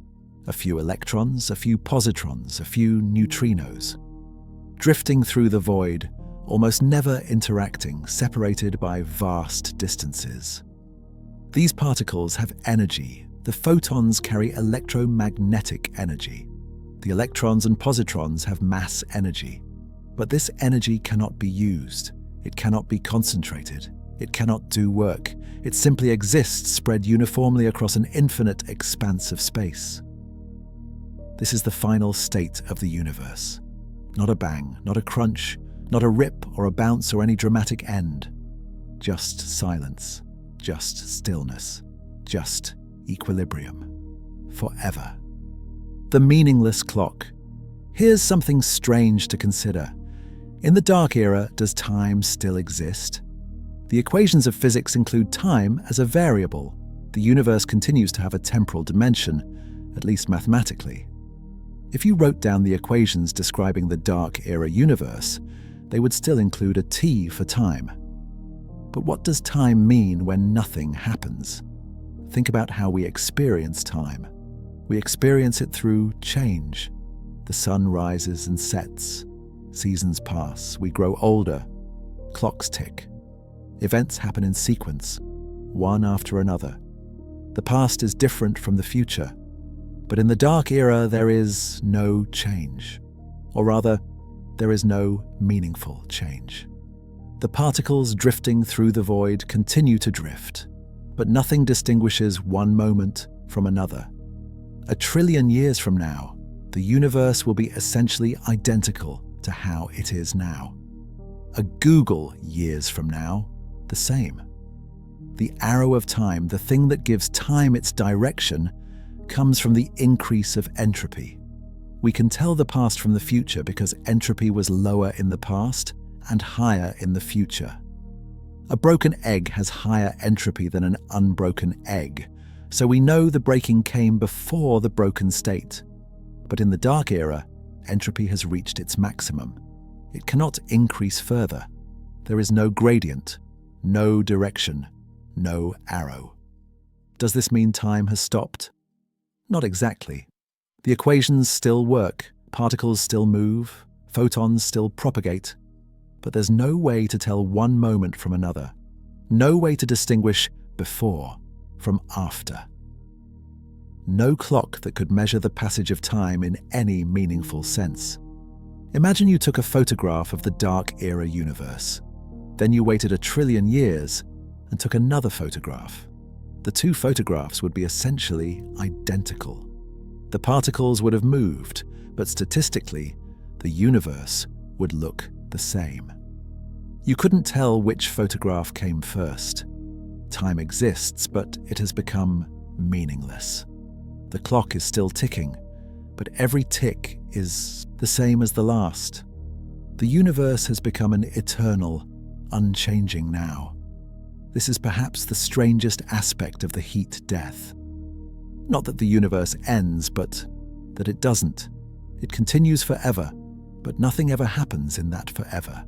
a few electrons, a few positrons, a few neutrinos. Drifting through the void, almost never interacting, separated by vast distances. These particles have energy. The photons carry electromagnetic energy. The electrons and positrons have mass energy. But this energy cannot be used. It cannot be concentrated. It cannot do work. It simply exists spread uniformly across an infinite expanse of space. This is the final state of the universe. Not a bang, not a crunch, not a rip or a bounce or any dramatic end. Just silence, just stillness, just equilibrium. Forever. The meaningless clock. Here's something strange to consider. In the dark era, does time still exist? The equations of physics include time as a variable. The universe continues to have a temporal dimension, at least mathematically. If you wrote down the equations describing the dark era universe, they would still include a T for time. But what does time mean when nothing happens? Think about how we experience time. We experience it through change. The sun rises and sets. Seasons pass. We grow older. Clocks tick. Events happen in sequence. one after another. The past is different from the future, but in the dark era there is no change. Or rather, there is no meaningful change. The particles drifting through the void continue to drift, but nothing distinguishes one moment from another. 1 trillion years from now, the universe will be essentially identical to how it is now. A Google years from now, the same. The arrow of time, the thing that gives time its direction, comes from the increase of entropy. We can tell the past from the future because entropy was lower in the past and higher in the future. A broken egg has higher entropy than an unbroken egg, so we know the breaking came before the broken state. But in the dark era, entropy has reached its maximum. It cannot increase further. There is no gradient, no direction, no arrow. Does this mean time has stopped? Not exactly. The equations still work, particles still move, photons still propagate, but there's no way to tell one moment from another, no way to distinguish before from after. No clock that could measure the passage of time in any meaningful sense. Imagine you took a photograph of the dark era universe. Then you waited 1 trillion years and took another photograph. The two photographs would be essentially identical. The particles would have moved, but statistically, the universe would look the same. You couldn't tell which photograph came first. Time exists, but it has become meaningless. The clock is still ticking, but every tick is the same as the last. The universe has become an eternal, unchanging now. This is perhaps the strangest aspect of the heat death. Not that the universe ends, but that it doesn't. It continues forever, but nothing ever happens in that forever.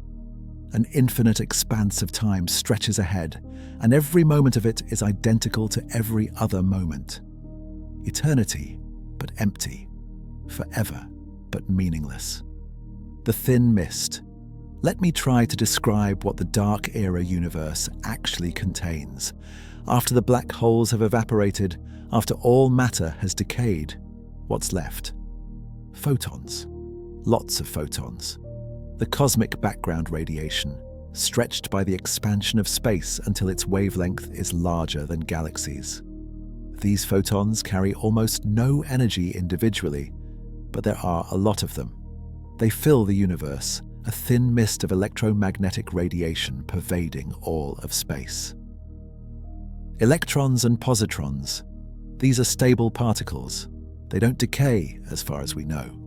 An infinite expanse of time stretches ahead, and every moment of it is identical to every other moment. Eternity, but empty. Forever, but meaningless. The thin mist. Let me try to describe what the dark era universe actually contains. After the black holes have evaporated, after all matter has decayed, what's left? Photons. Lots of photons. The cosmic background radiation, stretched by the expansion of space until its wavelength is larger than galaxies. These photons carry almost no energy individually, but there are a lot of them. They fill the universe, a thin mist of electromagnetic radiation pervading all of space. Electrons and positrons. These are stable particles. They don't decay, as far as we know.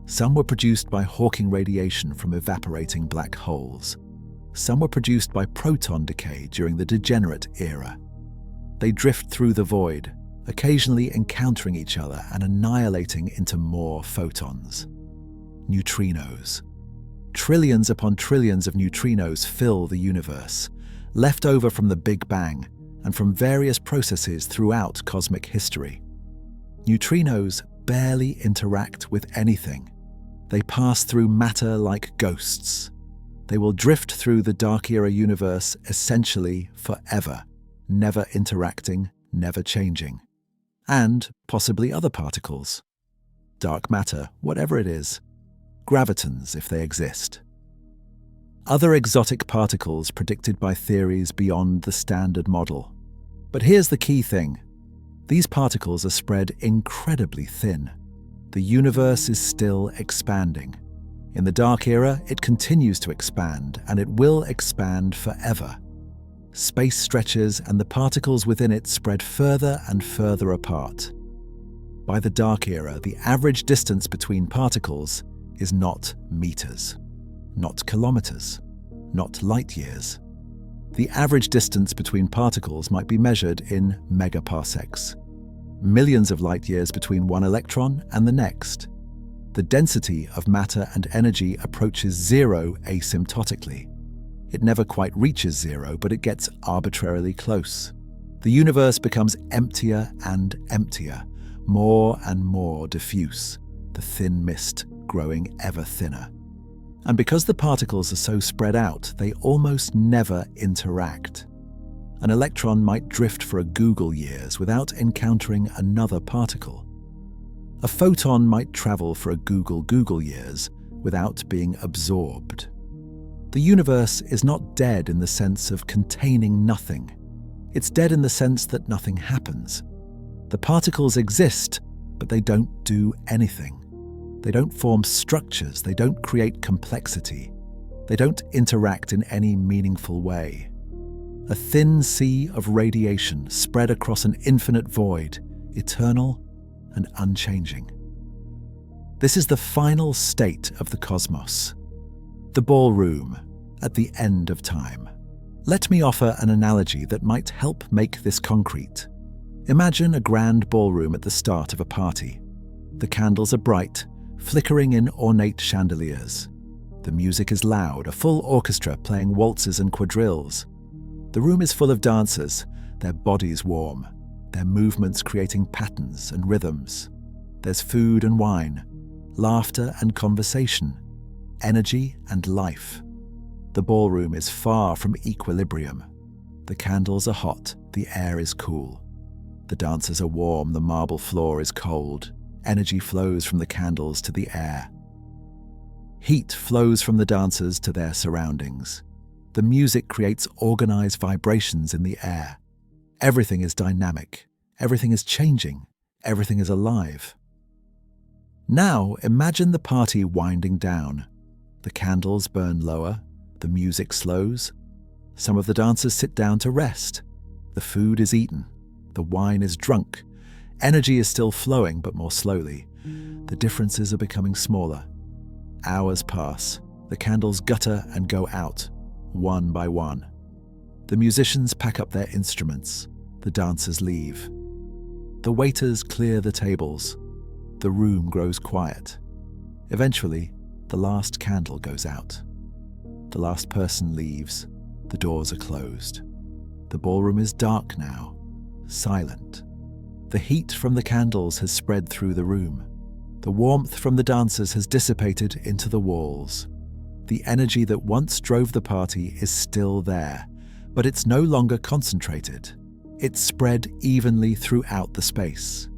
Some were produced by Hawking radiation from evaporating black holes. Some were produced by proton decay during the Degenerate Era. They drift through the void, occasionally encountering each other and annihilating into more photons. Neutrinos. Trillions upon trillions of neutrinos fill the universe, left over from the Big Bang and from various processes throughout cosmic history. Neutrinos barely interact with anything. They pass through matter like ghosts. They will drift through the dark era universe essentially forever, never interacting, never changing. And possibly other particles. Dark matter, whatever it is. Gravitons, if they exist. Other exotic particles predicted by theories beyond the standard model. But here's the key thing. These particles are spread incredibly thin. The universe is still expanding. In the dark era, it continues to expand, and it will expand forever. Space stretches, and the particles within it spread further and further apart. By the dark era, the average distance between particles is not meters, not kilometers, not light years. The average distance between particles might be measured in megaparsecs. Millions of light years between one electron and the next. The density of matter and energy approaches zero asymptotically. It never quite reaches zero, but it gets arbitrarily close. The universe becomes emptier and emptier, more and more diffuse, the thin mist growing ever thinner. And because the particles are so spread out, they almost never interact. An electron might drift for a googol years without encountering another particle. A photon might travel for a googol years without being absorbed. The universe is not dead in the sense of containing nothing. It's dead in the sense that nothing happens. The particles exist, but they don't do anything. They don't form structures, they don't create complexity. They don't interact in any meaningful way. A thin sea of radiation spread across an infinite void, eternal and unchanging. This is the final state of the cosmos, the ballroom at the end of time. Let me offer an analogy that might help make this concrete. Imagine a grand ballroom at the start of a party. The candles are bright, flickering in ornate chandeliers. The music is loud, a full orchestra playing waltzes and quadrilles. The room is full of dancers, their bodies warm, their movements creating patterns and rhythms. There's food and wine, laughter and conversation, energy and life. The ballroom is far from equilibrium. The candles are hot, the air is cool. The dancers are warm, the marble floor is cold. Energy flows from the candles to the air. Heat flows from the dancers to their surroundings. The music creates organized vibrations in the air. Everything is dynamic. Everything is changing. Everything is alive. Now imagine the party winding down. The candles burn lower. The music slows. Some of the dancers sit down to rest. The food is eaten. The wine is drunk. Energy is still flowing, but more slowly. The differences are becoming smaller. Hours pass. The candles gutter and go out, one by one. The musicians pack up their instruments. The dancers leave. The waiters clear the tables. The room grows quiet. Eventually, the last candle goes out. The last person leaves. The doors are closed. The ballroom is dark now, silent. The heat from the candles has spread through the room. The warmth from the dancers has dissipated into the walls. The energy that once drove the party is still there, but it's no longer concentrated. It's spread evenly throughout the space.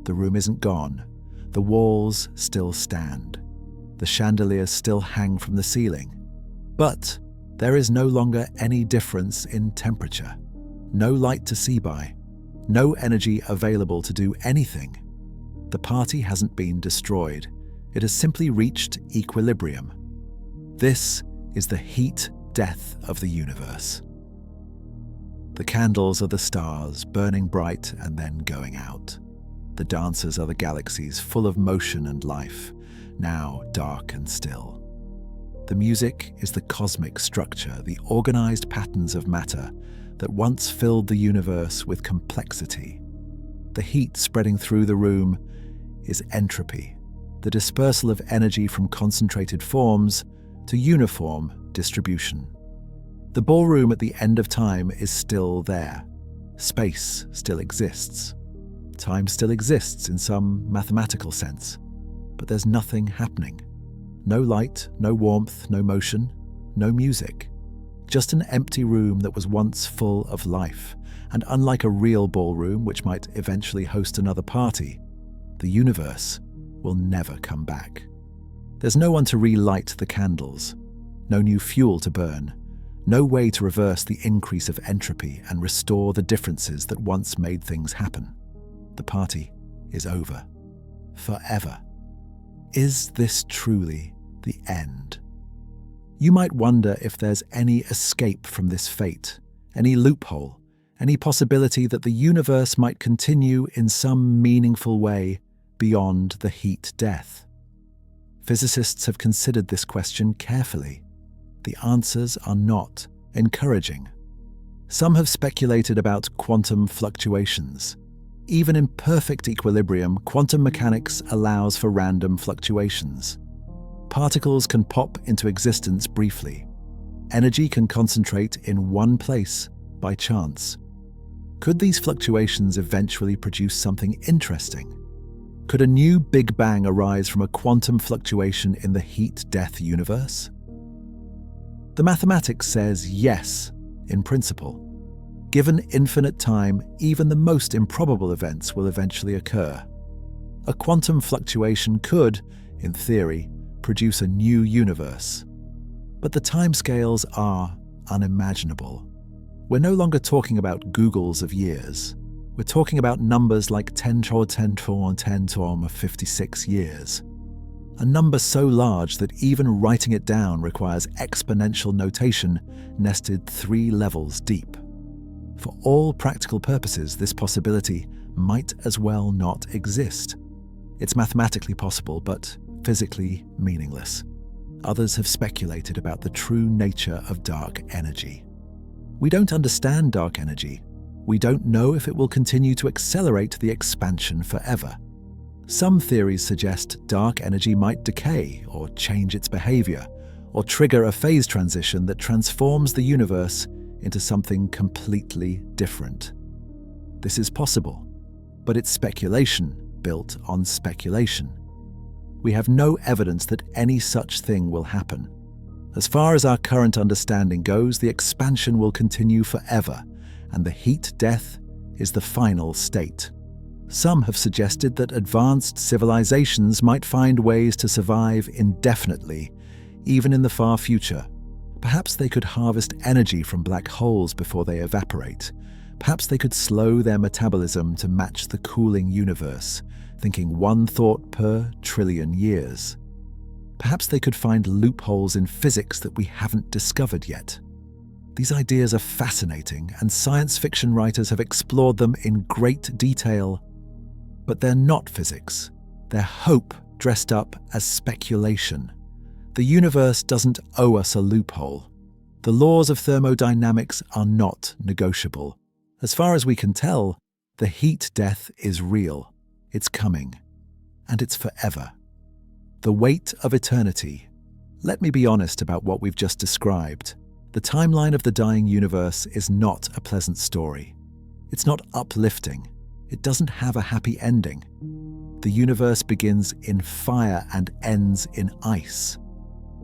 The room isn't gone. The walls still stand. The chandeliers still hang from the ceiling. But there is no longer any difference in temperature. No light to see by. No energy available to do anything. The party hasn't been destroyed. It has simply reached equilibrium. This is the heat death of the universe. The candles are the stars, burning bright and then going out. The dancers are the galaxies, full of motion and life, now dark and still. The music is the cosmic structure, the organized patterns of matter that once filled the universe with complexity. The heat spreading through the room is entropy, the dispersal of energy from concentrated forms to uniform distribution. The ballroom at the end of time is still there. Space still exists. Time still exists in some mathematical sense, but there's nothing happening. No light, no warmth, no motion, no music. Just an empty room that was once full of life. And unlike a real ballroom, which might eventually host another party, the universe will never come back. There's no one to relight the candles, no new fuel to burn, no way to reverse the increase of entropy and restore the differences that once made things happen. The party is over. Forever. Is this truly the end? You might wonder if there's any escape from this fate, any loophole, any possibility that the universe might continue in some meaningful way beyond the heat death. Physicists have considered this question carefully. The answers are not encouraging. Some have speculated about quantum fluctuations. Even in perfect equilibrium, quantum mechanics allows for random fluctuations. Particles can pop into existence briefly. Energy can concentrate in one place by chance. Could these fluctuations eventually produce something interesting? Could a new Big Bang arise from a quantum fluctuation in the heat-death universe? The mathematics says yes, in principle. Given infinite time, even the most improbable events will eventually occur. A quantum fluctuation could, in theory, produce a new universe. But the timescales are unimaginable. We're no longer talking about googles of years. We're talking about numbers like 10 to 10 to 10 to 56 years. A number so large that even writing it down requires exponential notation nested 3 levels deep. For all practical purposes, this possibility might as well not exist. It's mathematically possible, but physically meaningless. Others have speculated about the true nature of dark energy. We don't understand dark energy. We don't know if it will continue to accelerate the expansion forever. Some theories suggest dark energy might decay or change its behavior, or trigger a phase transition that transforms the universe into something completely different. This is possible, but it's speculation built on speculation. We have no evidence that any such thing will happen. As far as our current understanding goes, the expansion will continue forever, and the heat death is the final state. Some have suggested that advanced civilizations might find ways to survive indefinitely, even in the far future. Perhaps they could harvest energy from black holes before they evaporate. Perhaps they could slow their metabolism to match the cooling universe, thinking 1 thought per trillion years. Perhaps they could find loopholes in physics that we haven't discovered yet. These ideas are fascinating, and science fiction writers have explored them in great detail. But they're not physics. They're hope dressed up as speculation. The universe doesn't owe us a loophole. The laws of thermodynamics are not negotiable. As far as we can tell, the heat death is real. It's coming. And it's forever. The weight of eternity. Let me be honest about what we've just described. The timeline of the dying universe is not a pleasant story. It's not uplifting. It doesn't have a happy ending. The universe begins in fire and ends in ice.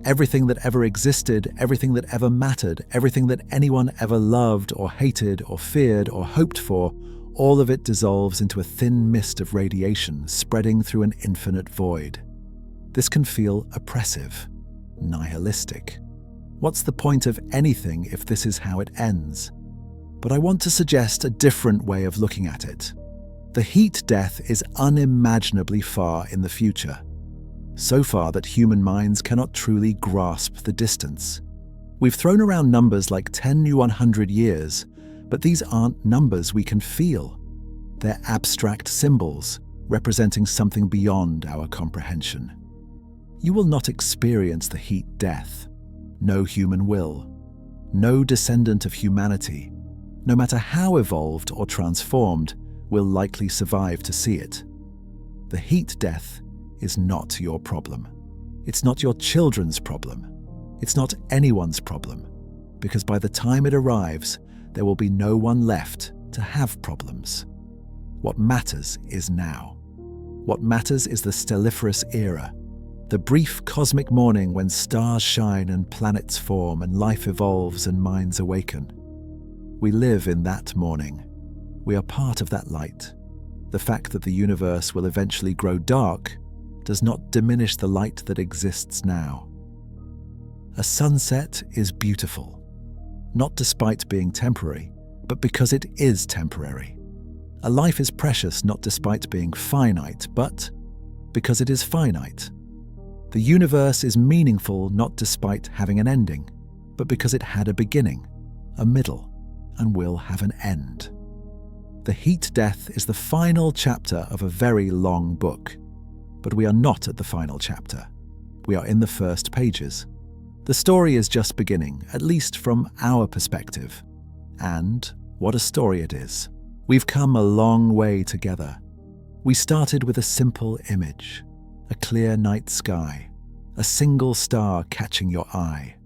Everything that ever existed, everything that ever mattered, everything that anyone ever loved or hated or feared or hoped for, all of it dissolves into a thin mist of radiation spreading through an infinite void. This can feel oppressive, nihilistic. What's the point of anything if this is how it ends? But I want to suggest a different way of looking at it. The heat death is unimaginably far in the future. So far that human minds cannot truly grasp the distance. We've thrown around numbers like 10 to 100 years, but these aren't numbers we can feel. They're abstract symbols, representing something beyond our comprehension. You will not experience the heat death. No human will. No descendant of humanity, no matter how evolved or transformed, will likely survive to see it. The heat death is not your problem. It's not your children's problem. It's not anyone's problem, because by the time it arrives, there will be no one left to have problems. What matters is now. What matters is the Stelliferous Era, the brief cosmic morning when stars shine and planets form and life evolves and minds awaken. We live in that morning. We are part of that light. The fact that the universe will eventually grow dark does not diminish the light that exists now. A sunset is beautiful, not despite being temporary, but because it is temporary. A life is precious not despite being finite, but because it is finite. The universe is meaningful not despite having an ending, but because it had a beginning, a middle, and will have an end. The heat death is the final chapter of a very long book. But we are not at the final chapter. We are in the first pages. The story is just beginning, at least from our perspective. And what a story it is. We've come a long way together. We started with a simple image, a clear night sky, a single star catching your eye.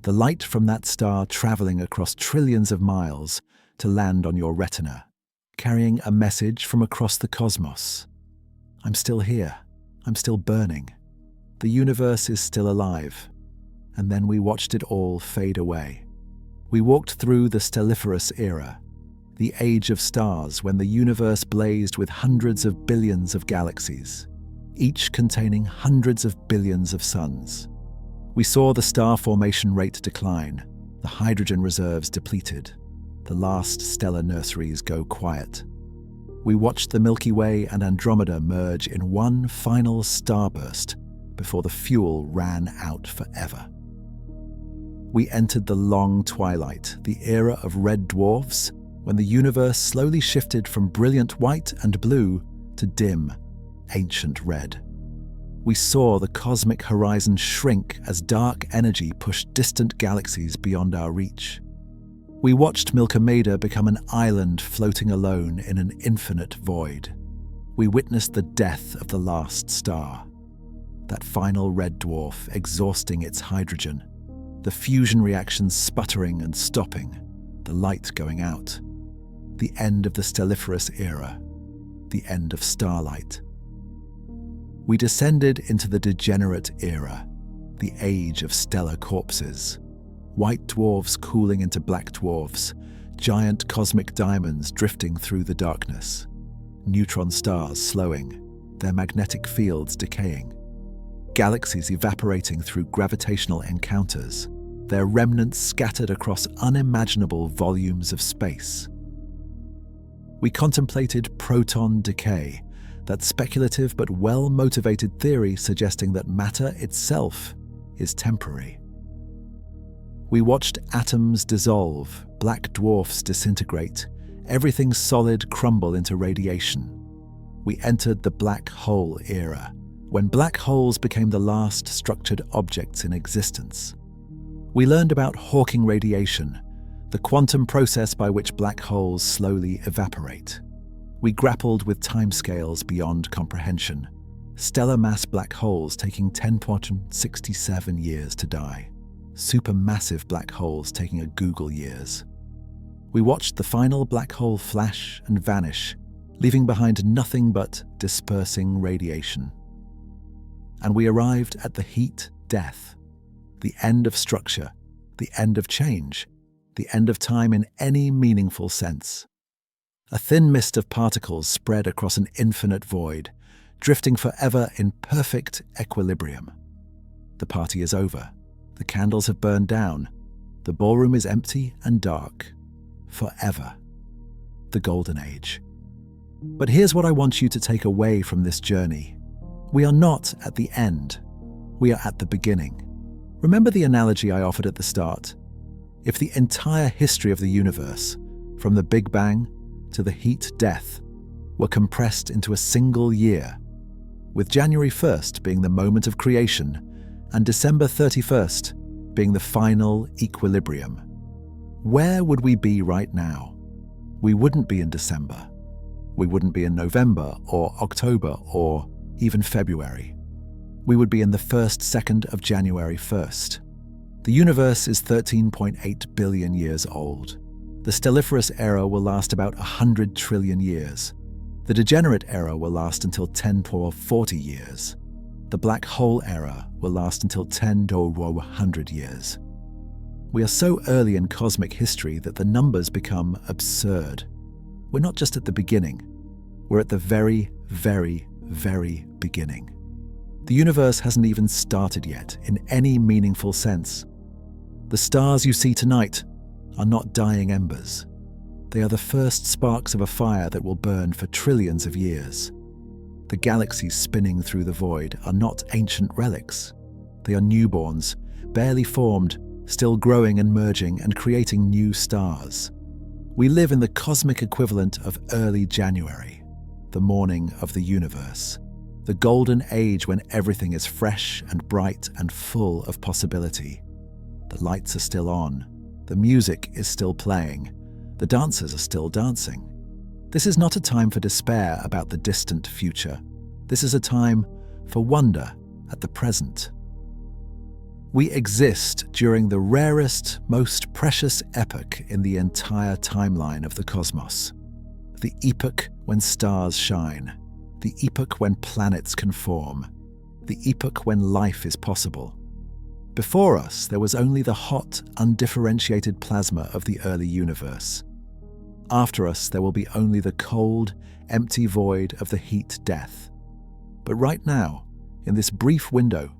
The light from that star traveling across trillions of miles to land on your retina, carrying a message from across the cosmos. I'm still here. I'm still burning. The universe is still alive. And then we watched it all fade away. We walked through the Stelliferous Era, the age of stars when the universe blazed with hundreds of billions of galaxies, each containing hundreds of billions of suns. We saw the star formation rate decline, the hydrogen reserves depleted, the last stellar nurseries go quiet. We watched the Milky Way and Andromeda merge in one final starburst before the fuel ran out forever. We entered the long twilight, the era of red dwarfs, when the universe slowly shifted from brilliant white and blue to dim, ancient red. We saw the cosmic horizon shrink as dark energy pushed distant galaxies beyond our reach. We watched Milky-Andromeda become an island floating alone in an infinite void. We witnessed the death of the last star, that final red dwarf exhausting its hydrogen, the fusion reactions sputtering and stopping, the light going out. The end of the Stelliferous Era, the end of starlight. We descended into the Degenerate Era, the age of stellar corpses. White dwarfs cooling into black dwarfs, giant cosmic diamonds drifting through the darkness, neutron stars slowing, their magnetic fields decaying, galaxies evaporating through gravitational encounters, their remnants scattered across unimaginable volumes of space. We contemplated proton decay, that speculative but well-motivated theory suggesting that matter itself is temporary. We watched atoms dissolve, black dwarfs disintegrate, everything solid crumble into radiation. We entered the black hole era, when black holes became the last structured objects in existence. We learned about Hawking radiation, the quantum process by which black holes slowly evaporate. We grappled with timescales beyond comprehension, stellar mass black holes taking 10.67 years to die, supermassive black holes taking a Google years. We watched the final black hole flash and vanish, leaving behind nothing but dispersing radiation. And we arrived at the heat death, the end of structure, the end of change, the end of time in any meaningful sense. A thin mist of particles spread across an infinite void, drifting forever in perfect equilibrium. The party is over. The candles have burned down. The ballroom is empty and dark. Forever. The Golden Age. But here's what I want you to take away from this journey. We are not at the end. We are at the beginning. Remember the analogy I offered at the start? If the entire history of the universe, from the Big Bang to the heat death, were compressed into a single year, with January 1st being the moment of creation and December 31st being the final equilibrium, where would we be right now? We wouldn't be in December. We wouldn't be in November or October or even February. We would be in the first second of January 1st. The universe is 13.8 billion years old. The Stelliferous Era will last about 100 trillion years. The Degenerate Era will last until 10 to 40 years. The Black Hole Era will last until 10 to 100 years. We are so early in cosmic history that the numbers become absurd. We're not just at the beginning. We're at the very, very, very beginning. The universe hasn't even started yet, in any meaningful sense. The stars you see tonight are not dying embers. They are the first sparks of a fire that will burn for trillions of years. The galaxies spinning through the void are not ancient relics. They are newborns, barely formed, still growing and merging and creating new stars. We live in the cosmic equivalent of early January, the morning of the universe. The golden age when everything is fresh and bright and full of possibility. The lights are still on. The music is still playing. The dancers are still dancing. This is not a time for despair about the distant future. This is a time for wonder at the present. We exist during the rarest, most precious epoch in the entire timeline of the cosmos. The epoch when stars shine. The epoch when planets can form. The epoch when life is possible. Before us, there was only the hot, undifferentiated plasma of the early universe. After us, there will be only the cold, empty void of the heat death. But right now, in this brief window,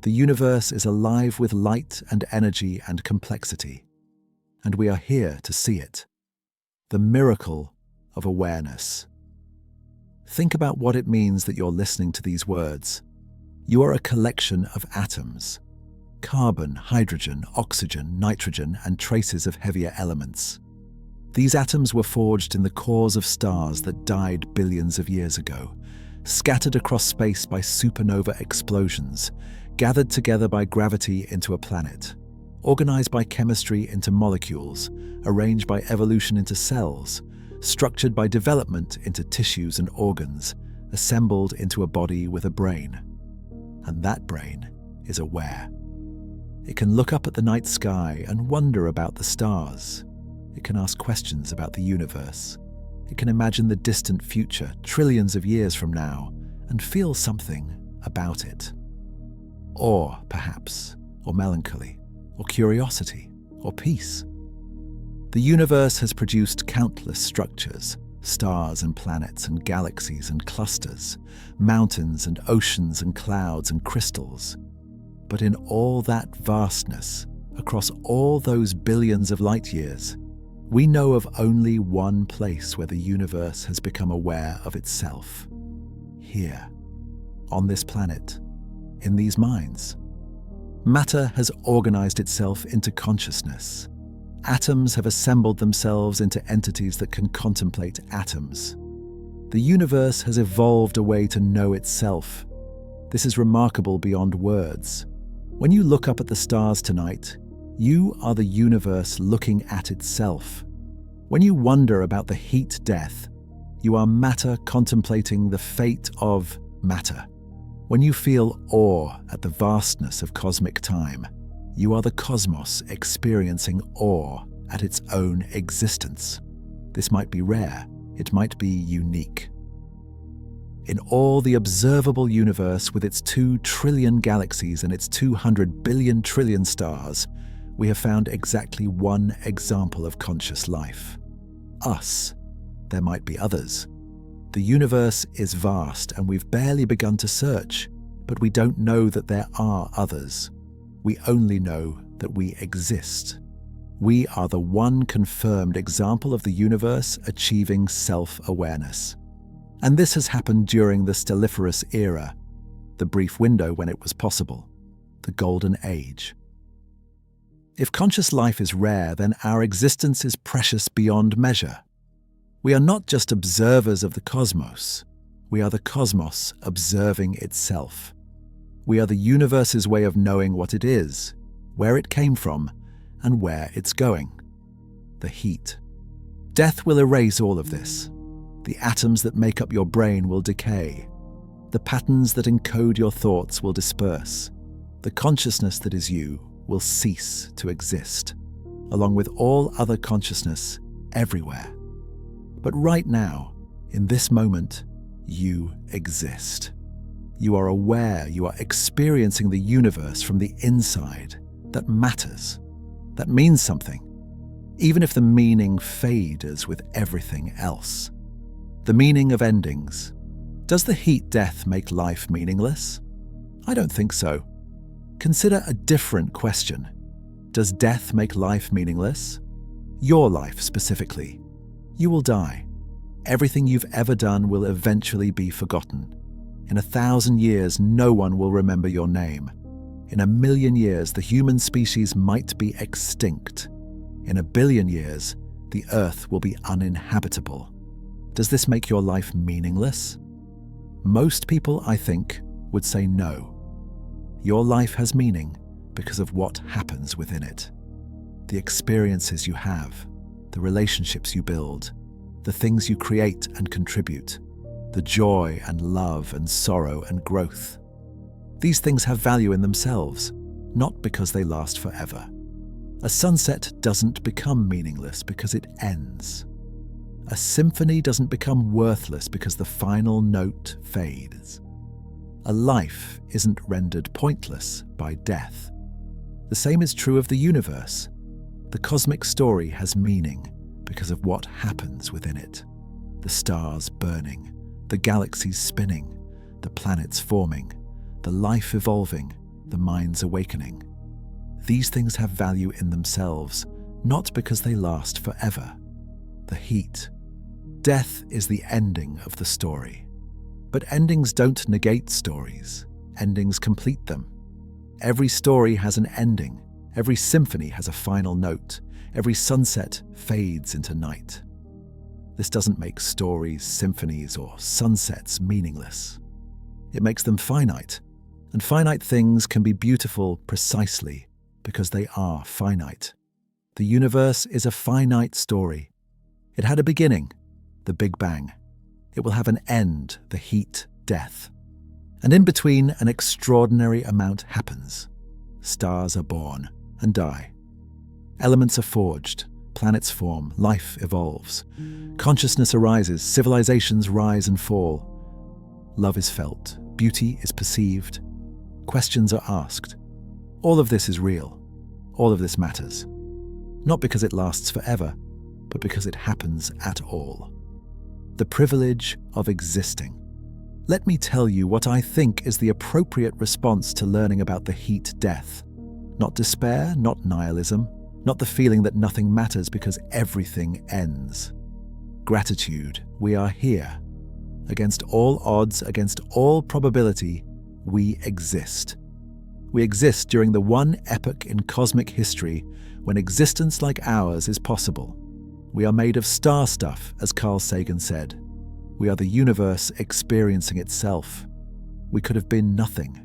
the universe is alive with light and energy and complexity, and we are here to see it. The miracle of awareness. Think about what it means that you're listening to these words. You are a collection of atoms. Carbon, hydrogen, oxygen, nitrogen, and traces of heavier elements. These atoms were forged in the cores of stars that died billions of years ago, scattered across space by supernova explosions, gathered together by gravity into a planet, organized by chemistry into molecules, arranged by evolution into cells, structured by development into tissues and organs, assembled into a body with a brain. And that brain is aware. It can look up at the night sky and wonder about the stars. It can ask questions about the universe. It can imagine the distant future, trillions of years from now, and feel something about it. Awe, perhaps, or melancholy, or curiosity, or peace. The universe has produced countless structures, stars and planets and galaxies and clusters, mountains and oceans and clouds and crystals. But in all that vastness, across all those billions of light years, we know of only one place where the universe has become aware of itself. Here, on this planet, in these minds. Matter has organized itself into consciousness. Atoms have assembled themselves into entities that can contemplate atoms. The universe has evolved a way to know itself. This is remarkable beyond words. When you look up at the stars tonight, you are the universe looking at itself. When you wonder about the heat death, you are matter contemplating the fate of matter. When you feel awe at the vastness of cosmic time, you are the cosmos experiencing awe at its own existence. This might be rare, it might be unique. In all the observable universe with its 2 trillion galaxies and its 200 billion trillion stars, we have found exactly one example of conscious life. Us. There might be others. The universe is vast and we've barely begun to search, but we don't know that there are others. We only know that we exist. We are the one confirmed example of the universe achieving self-awareness. And this has happened during the Stelliferous Era, the brief window when it was possible, the Golden Age. If conscious life is rare, then our existence is precious beyond measure. We are not just observers of the cosmos, we are the cosmos observing itself. We are the universe's way of knowing what it is, where it came from, and where it's going. The heat. Death will erase all of this. The atoms that make up your brain will decay. The patterns that encode your thoughts will disperse. The consciousness that is you will cease to exist, along with all other consciousness everywhere. But right now, in this moment, you exist. You are aware, you are experiencing the universe from the inside. That matters. That means something, even if the meaning fades with everything else. The meaning of endings. Does the heat death make life meaningless? I don't think so. Consider a different question. Does death make life meaningless? Your life specifically. You will die. Everything you've ever done will eventually be forgotten. In 1,000 years, no one will remember your name. In 1,000,000 years, the human species might be extinct. In 1,000,000,000 years, the Earth will be uninhabitable. Does this make your life meaningless? Most people, I think, would say no. Your life has meaning because of what happens within it. The experiences you have, the relationships you build, the things you create and contribute, the joy and love and sorrow and growth. These things have value in themselves, not because they last forever. A sunset doesn't become meaningless because it ends. A symphony doesn't become worthless because the final note fades. A life isn't rendered pointless by death. The same is true of the universe. The cosmic story has meaning because of what happens within it. The stars burning, the galaxies spinning, the planets forming, the life evolving, the minds awakening. These things have value in themselves, not because they last forever. The heat. Death is the ending of the story. But endings don't negate stories. Endings complete them. Every story has an ending. Every symphony has a final note. Every sunset fades into night. This doesn't make stories, symphonies, or sunsets meaningless. It makes them finite. And finite things can be beautiful precisely because they are finite. The universe is a finite story. It had a beginning, the Big Bang. It will have an end, the heat, death. And in between, an extraordinary amount happens. Stars are born and die. Elements are forged, planets form, life evolves. Consciousness arises, civilizations rise and fall. Love is felt, beauty is perceived, questions are asked. All of this is real. All of this matters. Not because it lasts forever, but because it happens at all. The privilege of existing. Let me tell you what I think is the appropriate response to learning about the heat death. Not despair, not nihilism, not the feeling that nothing matters because everything ends. Gratitude. We are here. Against all odds, against all probability, we exist. We exist during the one epoch in cosmic history when existence like ours is possible. We are made of star stuff, as Carl Sagan said. We are the universe experiencing itself. We could have been nothing.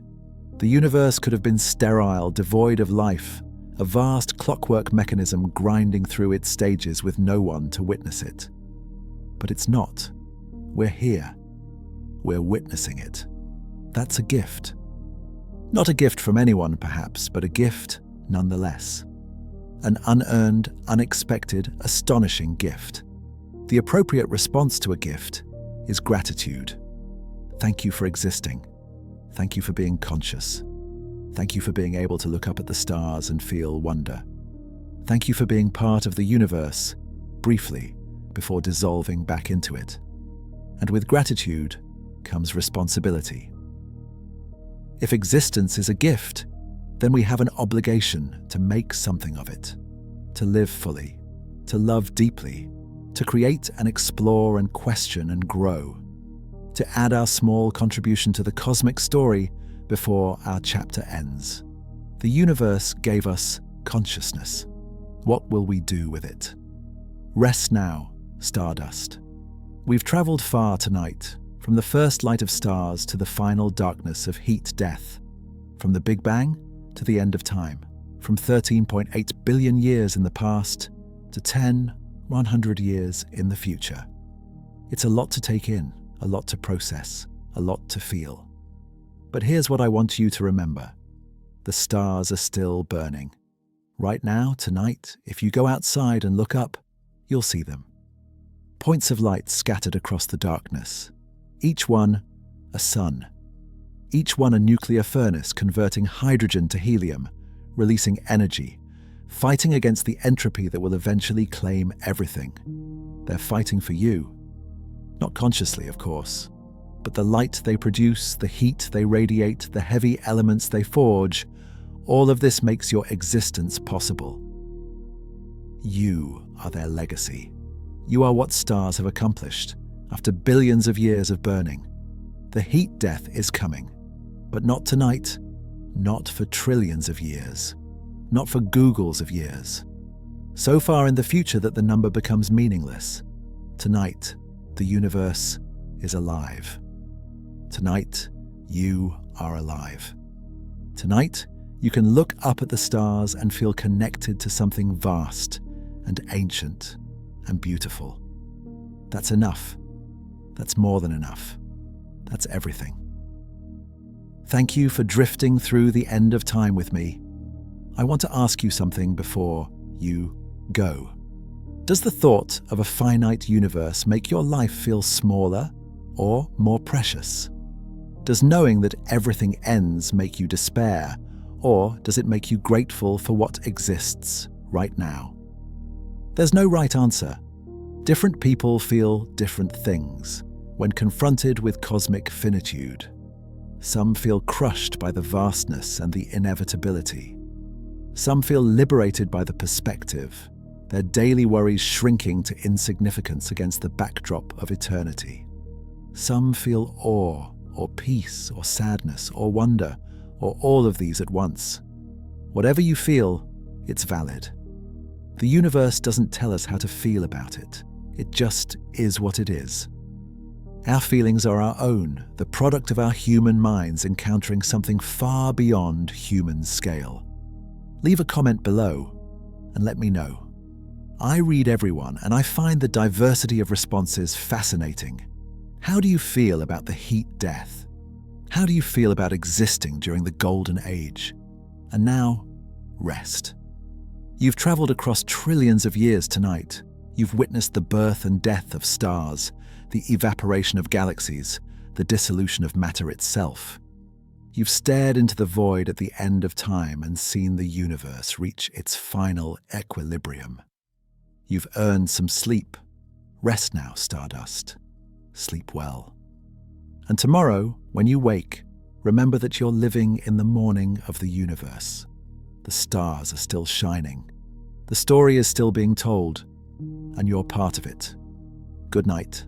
The universe could have been sterile, devoid of life, a vast clockwork mechanism grinding through its stages with no one to witness it. But it's not. We're here. We're witnessing it. That's a gift. Not a gift from anyone, perhaps, but a gift nonetheless. An unearned, unexpected, astonishing gift. The appropriate response to a gift is gratitude. Thank you for existing. Thank you for being conscious. Thank you for being able to look up at the stars and feel wonder. Thank you for being part of the universe, briefly, before dissolving back into it. And with gratitude comes responsibility. If existence is a gift, then we have an obligation to make something of it, to live fully, to love deeply, to create and explore and question and grow, to add our small contribution to the cosmic story before our chapter ends. The universe gave us consciousness. What will we do with it? Rest now, stardust. We've traveled far tonight, from the first light of stars to the final darkness of heat death, from the Big Bang to the end of time, from 13.8 billion years in the past to 100 years in the future. It's a lot to take in, a lot to process, a lot to feel. But here's what I want you to remember. The stars are still burning. Right now, tonight, if you go outside and look up, you'll see them. Points of light scattered across the darkness. Each one a sun. Each one a nuclear furnace converting hydrogen to helium, releasing energy, fighting against the entropy that will eventually claim everything. They're fighting for you. Not consciously, of course, but the light they produce, the heat they radiate, the heavy elements they forge, all of this makes your existence possible. You are their legacy. You are what stars have accomplished after billions of years of burning. The heat death is coming, but not tonight, not for trillions of years, not for Googles of years. So far in the future that the number becomes meaningless. Tonight, the universe is alive. Tonight, you are alive. Tonight, you can look up at the stars and feel connected to something vast and ancient and beautiful. That's enough. That's more than enough. That's everything. Thank you for drifting through the end of time with me. I want to ask you something before you go. Does the thought of a finite universe make your life feel smaller or more precious? Does knowing that everything ends make you despair, Or does it make you grateful for what exists right now? There's no right answer. Different people feel different things when confronted with cosmic finitude. Some feel crushed by the vastness and the inevitability. Some feel liberated by the perspective, their daily worries shrinking to insignificance against the backdrop of eternity. Some feel awe, or peace, or sadness, or wonder, or all of these at once. Whatever you feel, it's valid. The universe doesn't tell us how to feel about it. It just is what it is. Our feelings are our own, the product of our human minds encountering something far beyond human scale. Leave a comment below and let me know. I read everyone and I find the diversity of responses fascinating. How do you feel about the heat death? How do you feel about existing during the golden age? And now, rest. You've traveled across trillions of years tonight. You've witnessed the birth and death of stars, the evaporation of galaxies, the dissolution of matter itself. You've stared into the void at the end of time and seen the universe reach its final equilibrium. You've earned some sleep. Rest now, Stardust. Sleep well. And tomorrow, when you wake, remember that you're living in the morning of the universe. The stars are still shining. The story is still being told, and you're part of it. Good night.